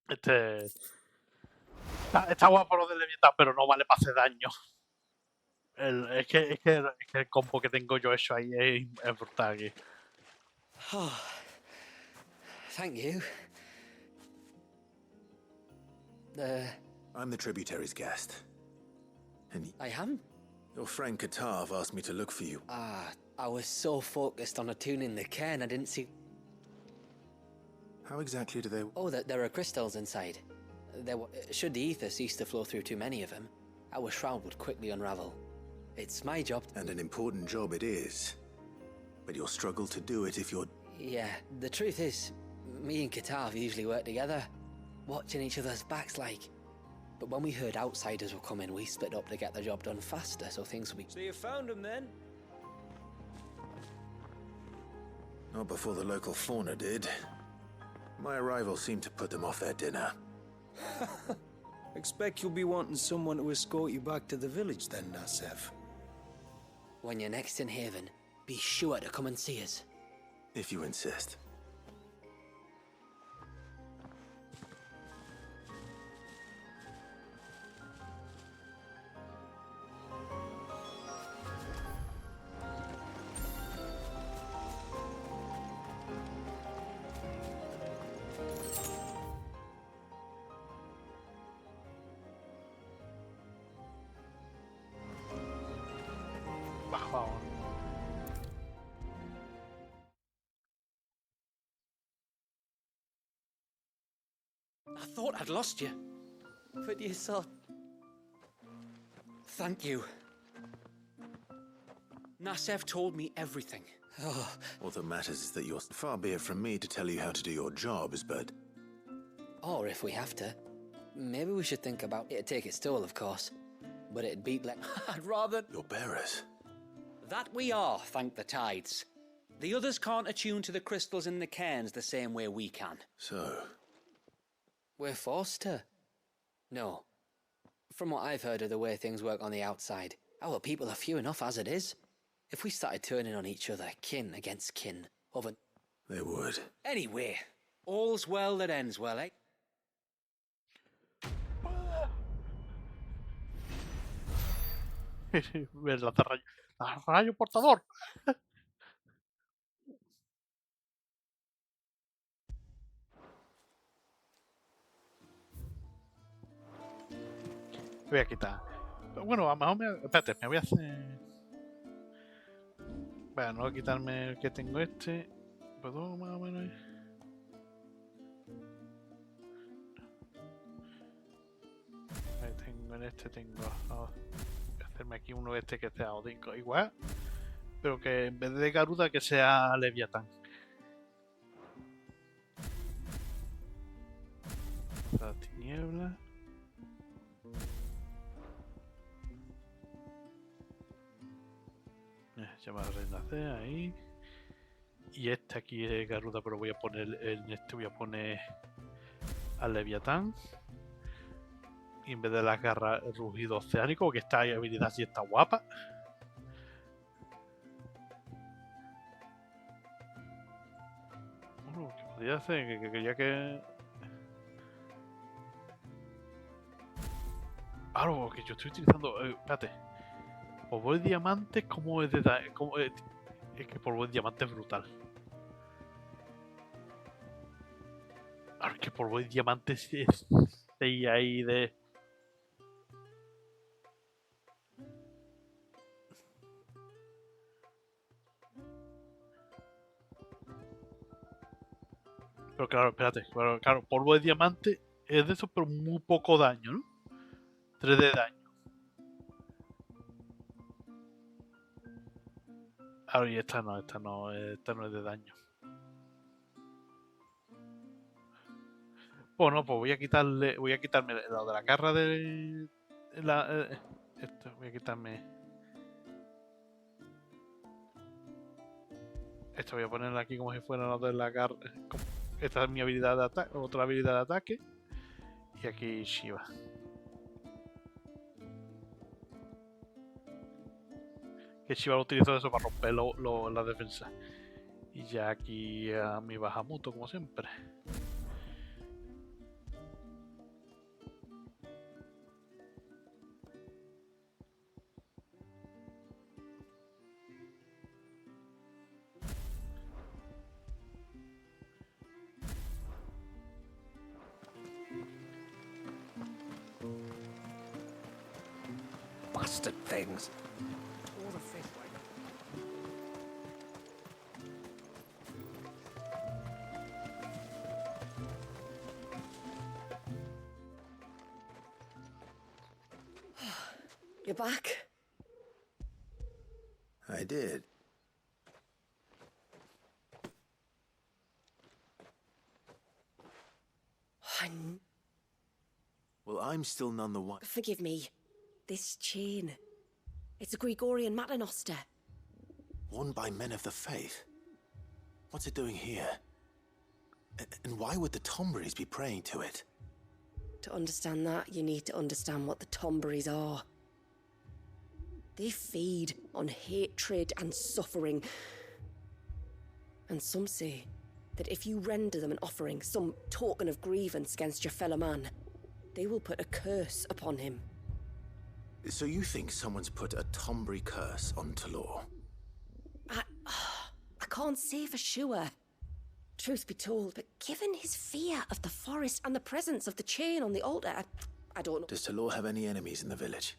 Está guapo lo de Leviatán, pero no vale para hacer daño. Es que el combo que tengo yo hecho ahí es brutal aquí. Oh, thank you. I'm the tributary's guest. And I am? your friend Katav asked me to look for you. I was so focused on attuning the cairn, I didn't see... How exactly do they... Oh, there are crystals inside. Should the ether cease to flow through too many of them, our shroud would quickly unravel. It's my job... And an important job it is. But you'll struggle to do it if you're... Yeah, the truth is, me and Katav usually work together, watching each other's backs like. But when we heard outsiders were coming, we split up to get the job done faster, so things will be... So you found him then? Not before the local fauna did. My arrival seemed to put them off their dinner. Expect you'll be wanting someone to escort you back to the village then, Nassef. When you're next in Haven, be sure to come and see us. If you insist. I thought I'd lost you. But you saw... Thank you. Nassef told me everything. Oh. All that matters is that you're... Far be it from me to tell you how to do your jobs, but... Or if we have to. Maybe we should think about... It'd take its toll, of course. But it'd beat like... I'd rather... Your bearers. That we are, thank the tides. The others can't attune to the crystals in the cairns the same way we can. So... We're forced to. No. From what I've heard of the way things work on the outside, our people are few enough as it is. If we started turning on each other, kin against kin, over... They would. Anyway, all's well that ends well, eh? El rayo. ¡Rayo portador! Voy a quitar. Bueno, a lo mejor me... Espérate, me voy a hacer... Bueno, no voy a quitarme el que tengo este. ¿Puedo más o menos? Tengo en este, tengo... Voy a hacerme aquí uno este que sea igual. Pero que en vez de Garuda que sea Leviatán. La tiniebla. Ya va a renacer ahí. Y este aquí es Garuda, pero voy a poner en este voy a poner al Leviatán. Y en vez de las garras rugido oceánico, que esta habilidad sí está guapa. Bueno, ¿qué podría hacer? Que ya que... Algo que yo estoy utilizando... espérate. Polvo de diamante, ¿cómo es de es que polvo de diamante es brutal. Ahora es que polvo de diamante es ahí de... Pero claro, espérate, claro, polvo de diamante es de eso, pero muy poco daño, ¿no? 3 de daño. Ahora, y esta no es de daño. Bueno, pues voy a quitarme lo de la garra de esto, voy a quitarme esto, voy a ponerlo aquí como si fuera lo de la garra. Esta es mi habilidad de ataque, otra habilidad de ataque. Y aquí Shiva. Que Shiva lo utilizo eso para romper la defensa. Y ya aquí a mi Bajamuto, como siempre. bastard things. All the fish You're back? I did. Well, I'm still none the wiser. Forgive me. This chain. It's a Gregorian Maternoster. Worn by men of the faith. What's it doing here? And why would the Tomberries be praying to it? To understand that, you need to understand what the Tomberries are. They feed on hatred and suffering. And some say that if you render them an offering, some token of grievance against your fellow man, they will put a curse upon him. So you think someone's put a Tomberry curse on Talor? I can't say for sure. Truth be told, but given his fear of the forest and the presence of the chain on the altar, I don't know. Does Talor have any enemies in the village?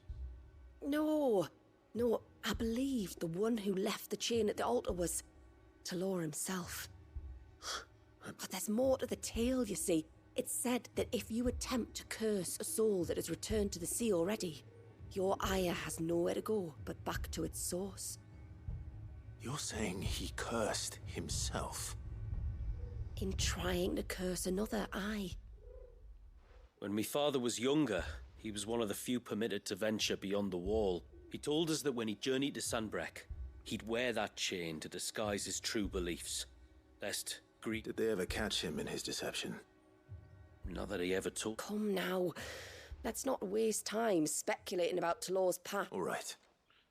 No, I believe the one who left the chain at the altar was Talor himself. But there's more to the tale, you see. It's said that if you attempt to curse a soul that has returned to the sea already, your ire has nowhere to go but back to its source. You're saying he cursed himself? In trying to curse another, aye. When my father was younger, he was one of the few permitted to venture beyond the wall. He told us that when he journeyed to Sanbreque, he'd wear that chain to disguise his true beliefs. Lest Greek... Did they ever catch him in his deception? Not that he ever told... Come now. Let's not waste time speculating about Talor's path. All right.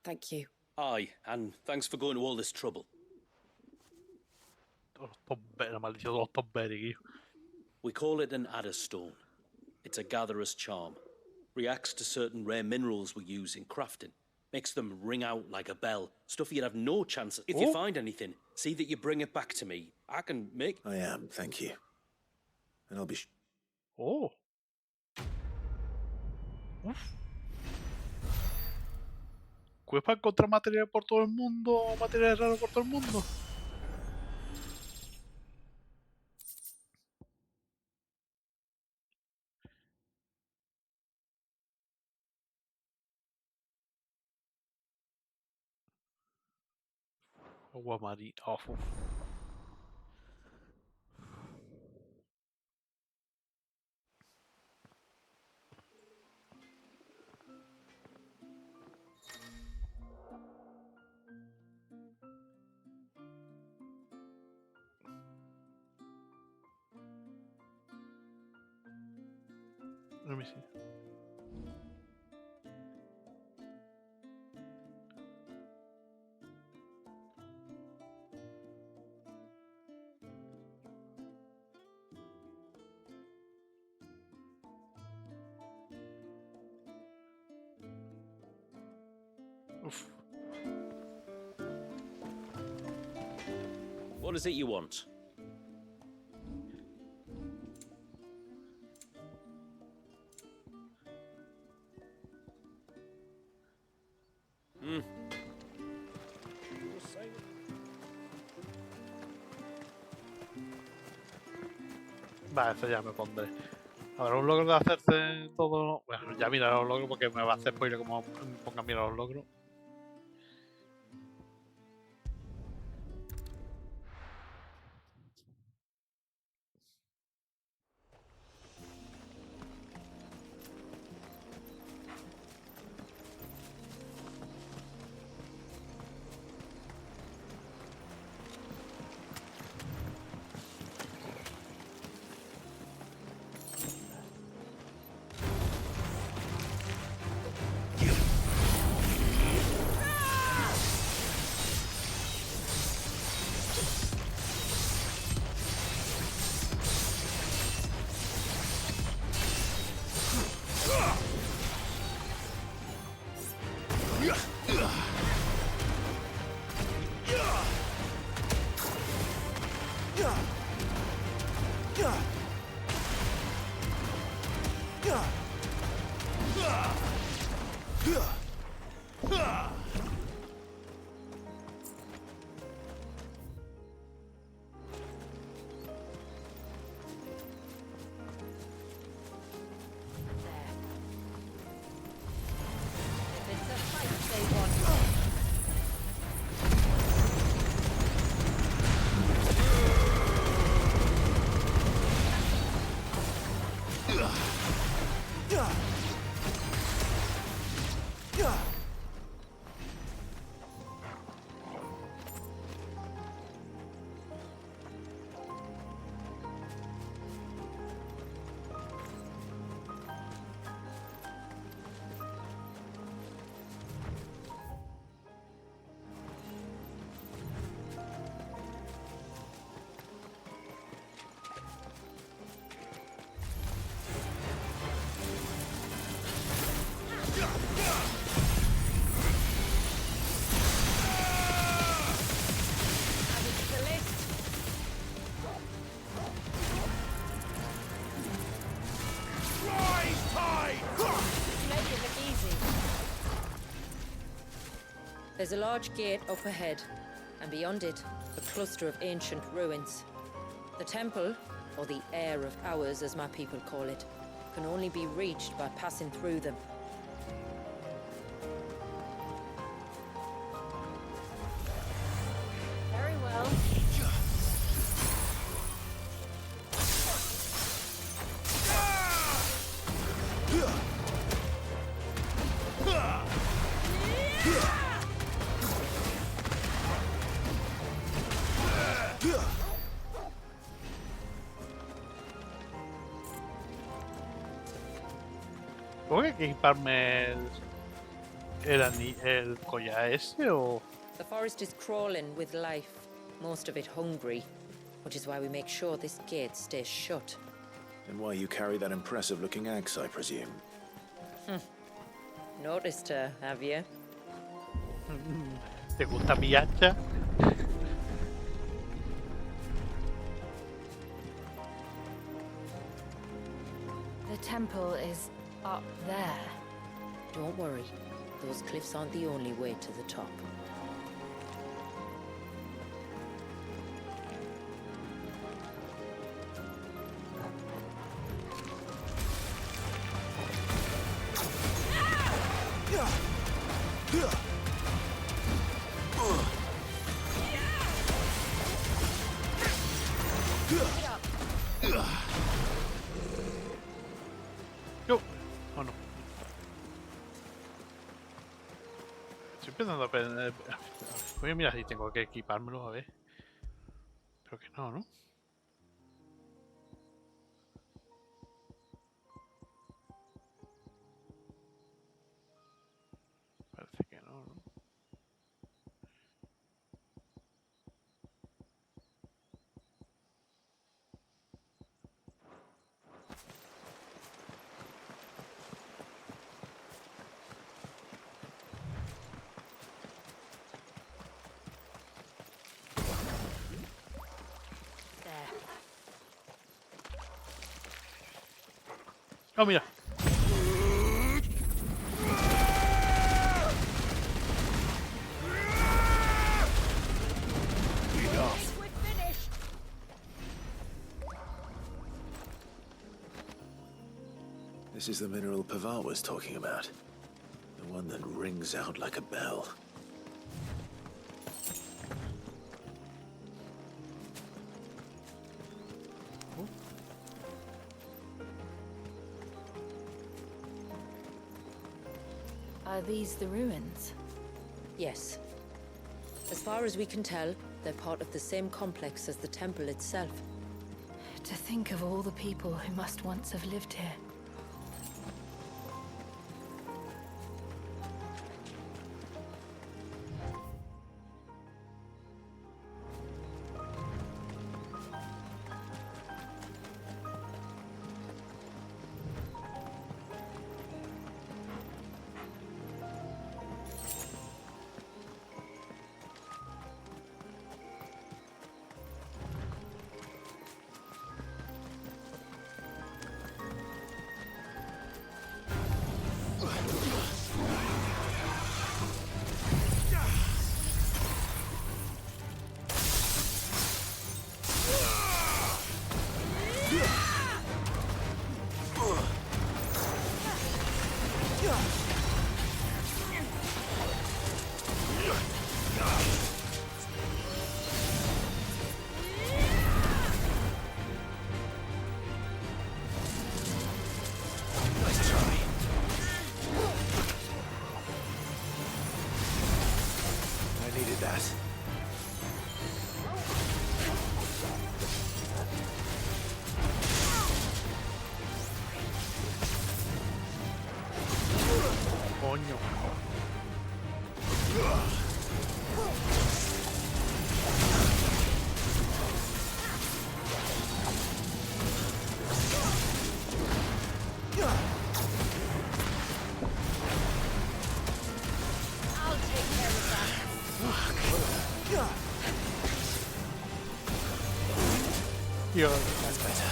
Thank you. Aye, and thanks for going to all this trouble. We call it an adder stone. It's a gatherer's charm. Reacts to certain rare minerals we use in crafting. Makes them ring out like a bell. Stuff you'd have no chance. If you find anything, see that you bring it back to me. I can make... I am, thank you. And I'll be... Oh. Cuesta encontrar material por todo el mundo, materiales raros por todo el mundo. Agua marina. Oh, let me see. Oof. What is it you want? Vale, eso ya me pondré. Habrá un logro de hacerse todo. Bueno, ya miraré los logros porque me va a hacer spoiler como me ponga a mirar los logros. There's a large gate up ahead, and beyond it, a cluster of ancient ruins. The temple, or the Heir of Hours as my people call it, can only be reached by passing through them. Very well. ¿Cómo que hay que equiparme el collar ese o...? The forest is crawling with life, most of it hungry, which is why we make sure this gate stays shut. And why you carry that impressive-looking axe, I presume. Noticed her, have you? ¿Te gusta mi hacha? The temple is up there. Don't worry, those cliffs aren't the only way to the top. Yo. Oh no. Estoy empezando a perder. Voy a mirar si tengo que equipármelo, a ver. Creo que no, ¿no? Parece que no, ¿no? Oh, mira. This is the mineral Pavar was talking about. The one that rings out like a bell. Are these the ruins? Yes. As far as we can tell, they're part of the same complex as the temple itself. To think of all the people who must once have lived here. Dios. That's better.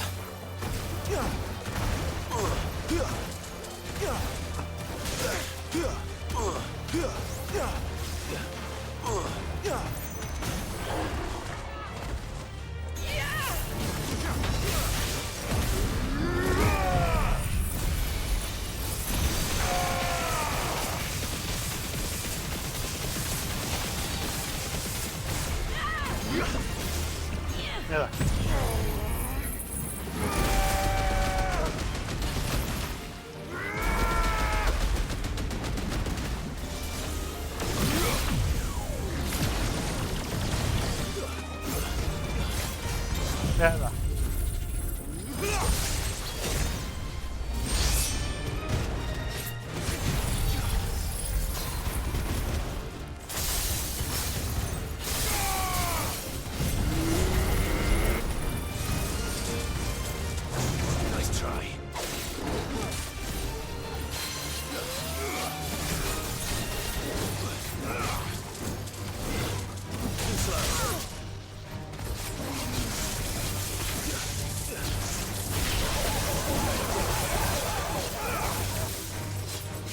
Mira. Mierda. Nice try.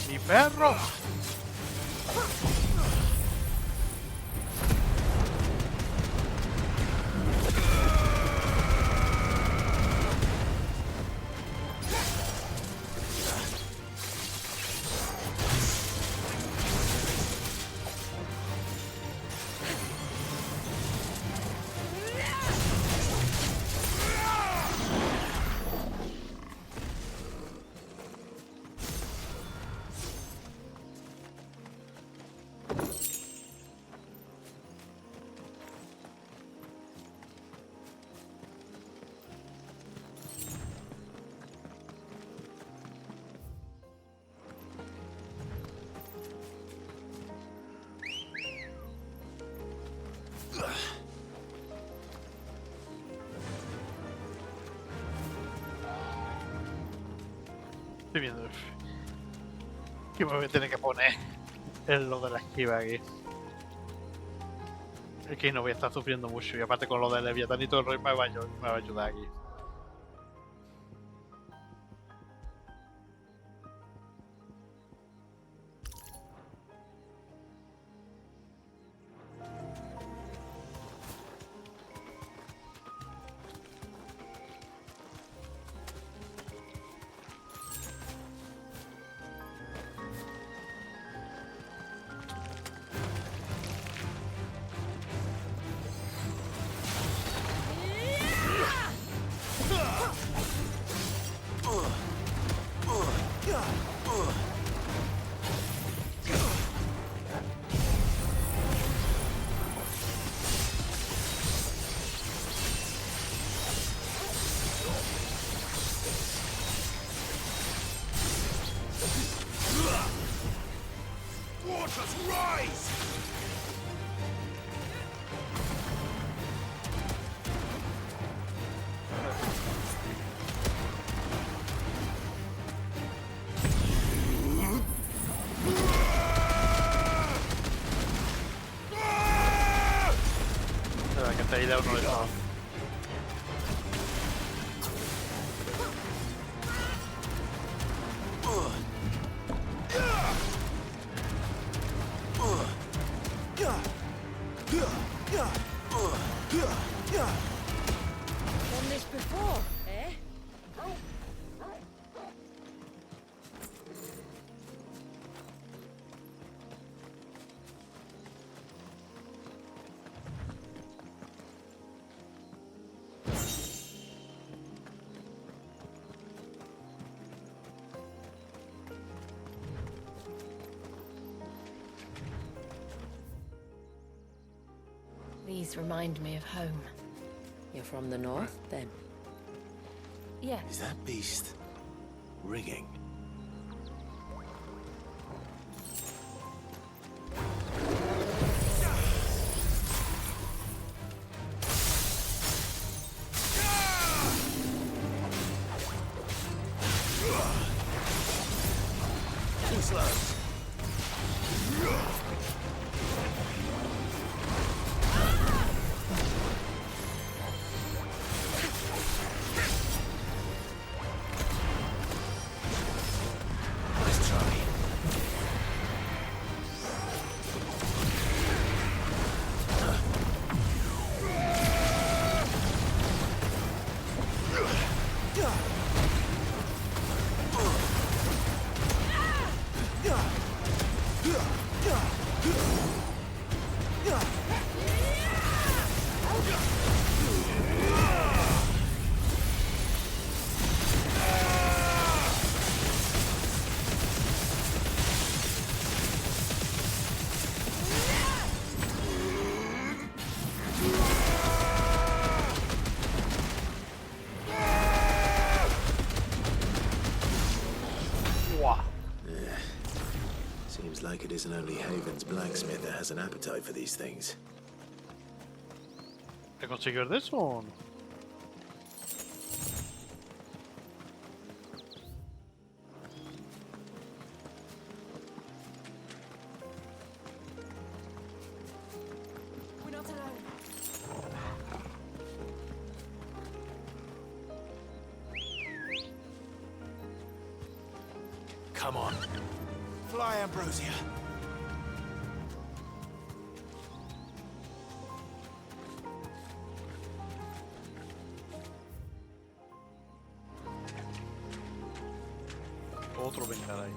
¡Mi perro! Estoy viendo que me voy a tener que poner en lo de la esquiva aquí. Es que no voy a estar sufriendo mucho y aparte con lo del Leviatán y todo el rollo me va a ayudar aquí. Waters rise! Nada, que esta idea uno de todos. Done this before, eh? These remind me of home. You're from the north, then? Yeah. Is that beast ringing? Too slow. Nice try. like it isn't only Haven's blacksmith that has an appetite for these things. ¿He conseguido de eso o no? We're not alone. Come on. Fly, Ambrosia. Otro vengar ahí.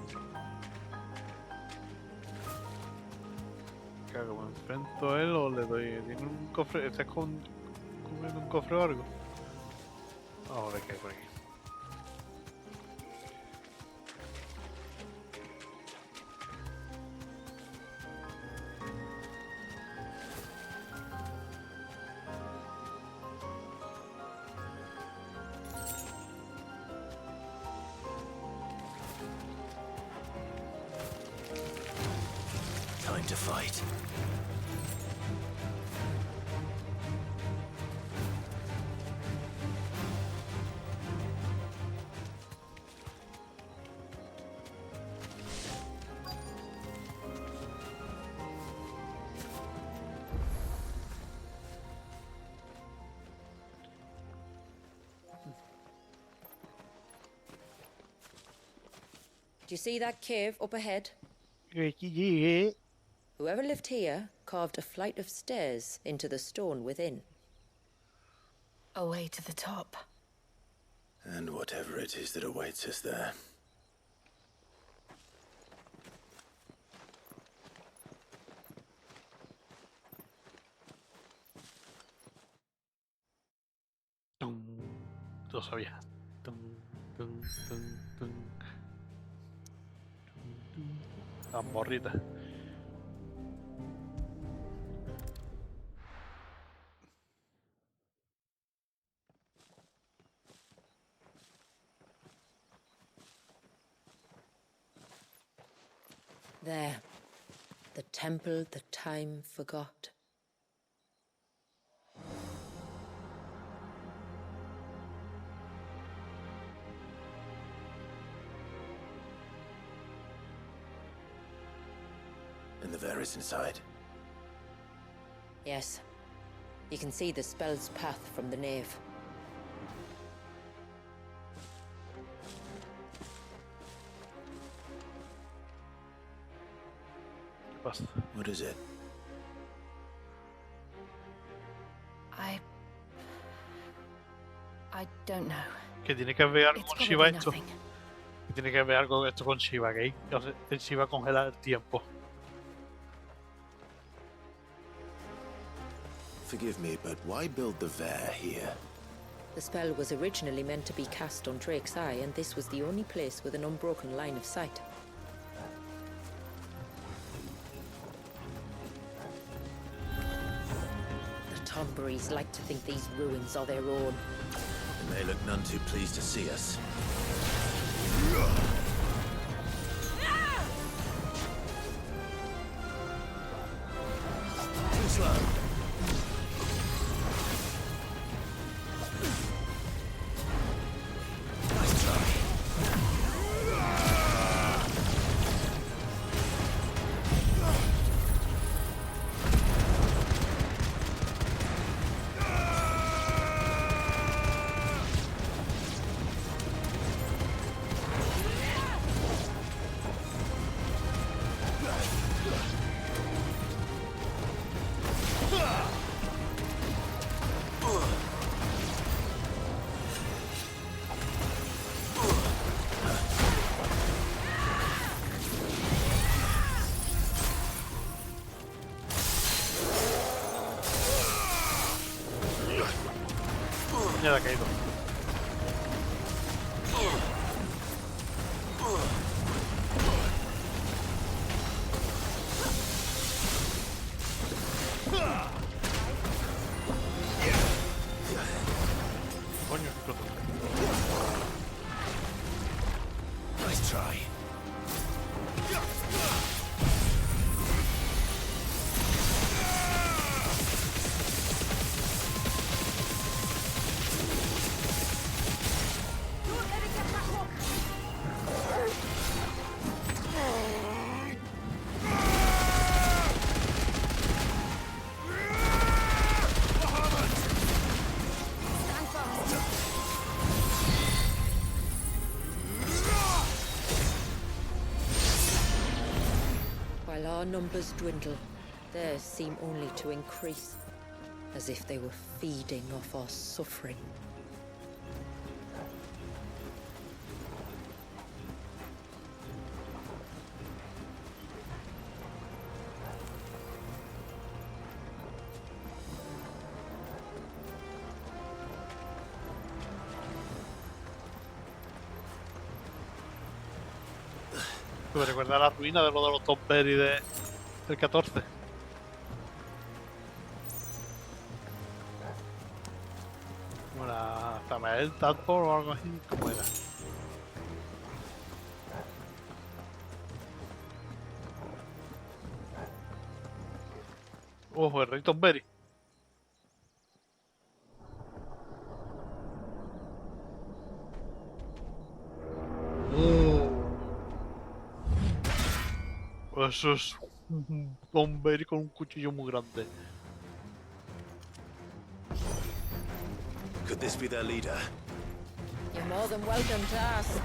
¿Qué hago? ¿Me enfrento a él o le doy? ¿Tiene un cofre? ¿Estás con un cofre o algo? Vamos a ver qué hay por aquí. Time to fight. Do you see that cave up ahead? Yeah. Whoever lived here carved a flight of stairs into the stone within. A way to the top. And whatever it is that awaits us there. Lo sabía. La morrita. There. The temple the time forgot. And the Ver is inside. Yes. You can see the spell's path from the nave. What is it? I don't know. Que tiene que ver algo It's con Shiva probably esto. nothing. Que tiene que ver algo esto con Shiva, ¿ok? El Shiva congela el tiempo. Forgive me, but why build the Ver here? The spell was originally meant to be cast on Drake's Eye, and this was the only place with an unbroken line of sight. The Tomberries like to think these ruins are their own. And they look none too pleased to see us. Too slow. Nice try. Ya le ha caído. Coño, qué pronto. Nice try. While our numbers dwindle, theirs seem only to increase, as if they were feeding off our suffering. Me recuerda la ruina de lo de los Tomberry del 14. Como la Samael Tadpole o algo así, como era. Ojo, el rey Tomberry. Eso es un Tomberry con un cuchillo muy grande. Could this be their leader? You're more than welcome to ask.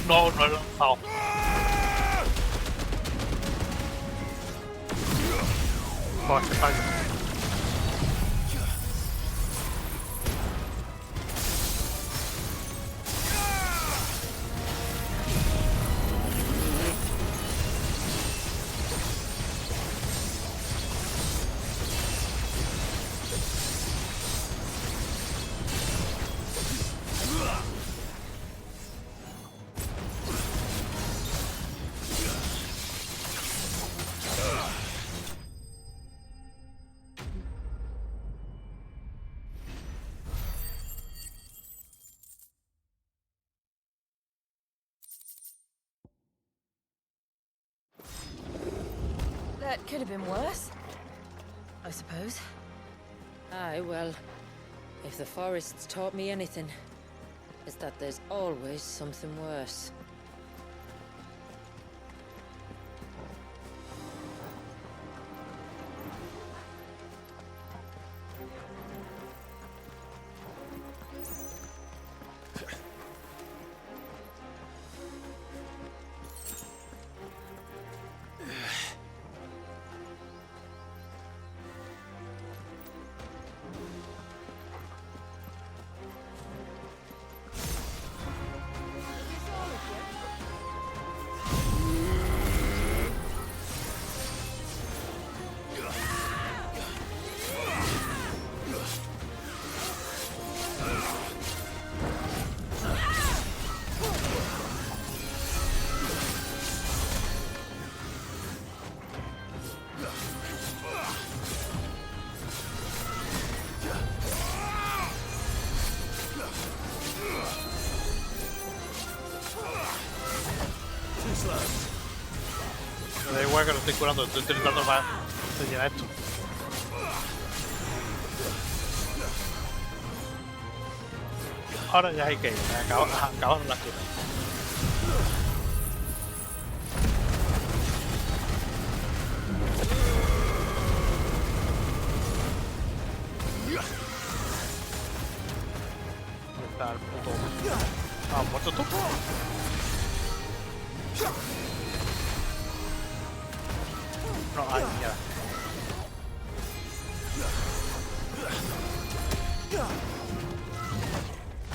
No, no he lanzado. Joder, qué fallo. That could have been worse, I suppose. Aye, well, if the forest's taught me anything, it's that there's always something worse. Me da igual que lo estoy curando, estoy intentando para rellenar esto. Ahora ya hay que ir, acabaron las curas. ¿Dónde está el puto? ¿Ah, muerto tú? No, ay, mierda.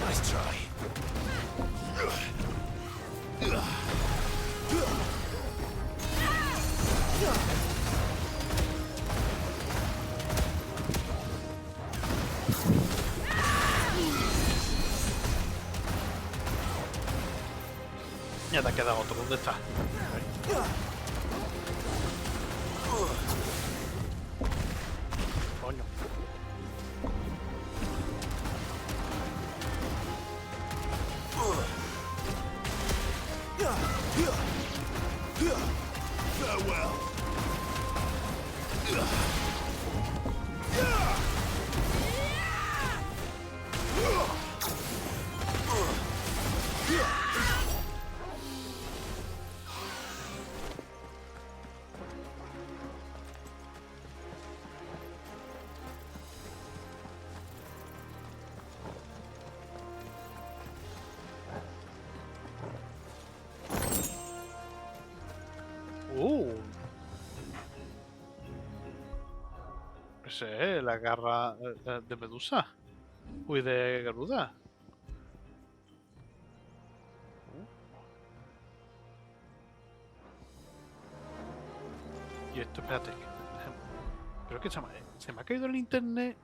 Nice try. Ya te ha quedado otro. ¿Dónde está? Coño. Farewell. Ese es la garra de Medusa. Uy, de Garuda. Y esto, espérate. Creo que se me ha caído el internet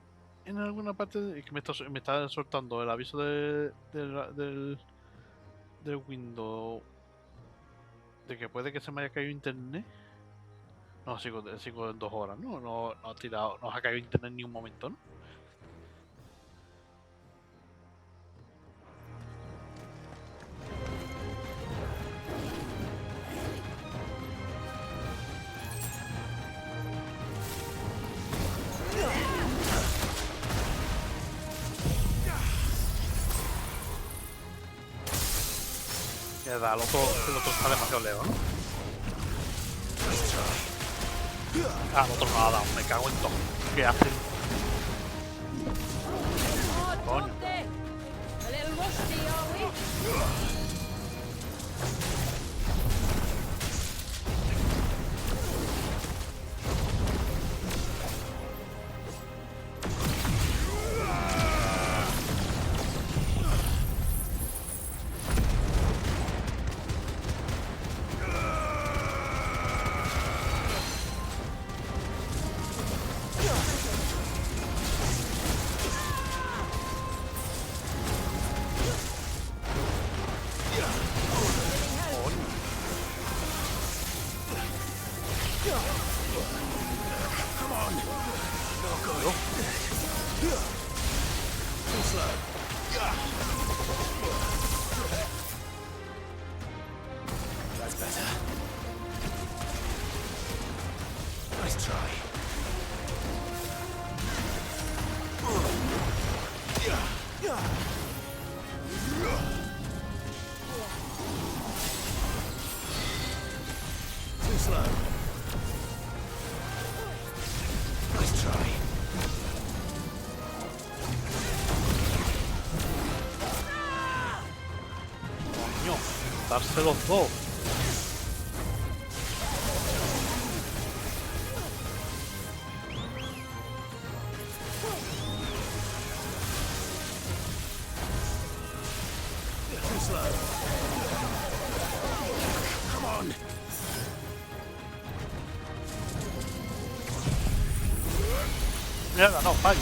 en alguna parte. Que me está soltando el aviso del Windows. De que puede que se me haya caído internet. No, sigo en 2 horas, ¿no? No ha tirado, no ha caído internet en ni un momento, ¿no? Ya da, el otro está demasiado lejos, ¿no? Ah, el otro no ha dado, me cago en todo. ¿Qué hace? Coño. A little rusty, are we? That's better. Nice try. Too slow. Nice try. Coño, darse los dos. Too slow. Come on. Mierda, no, fallo.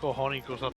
Cojones, incluso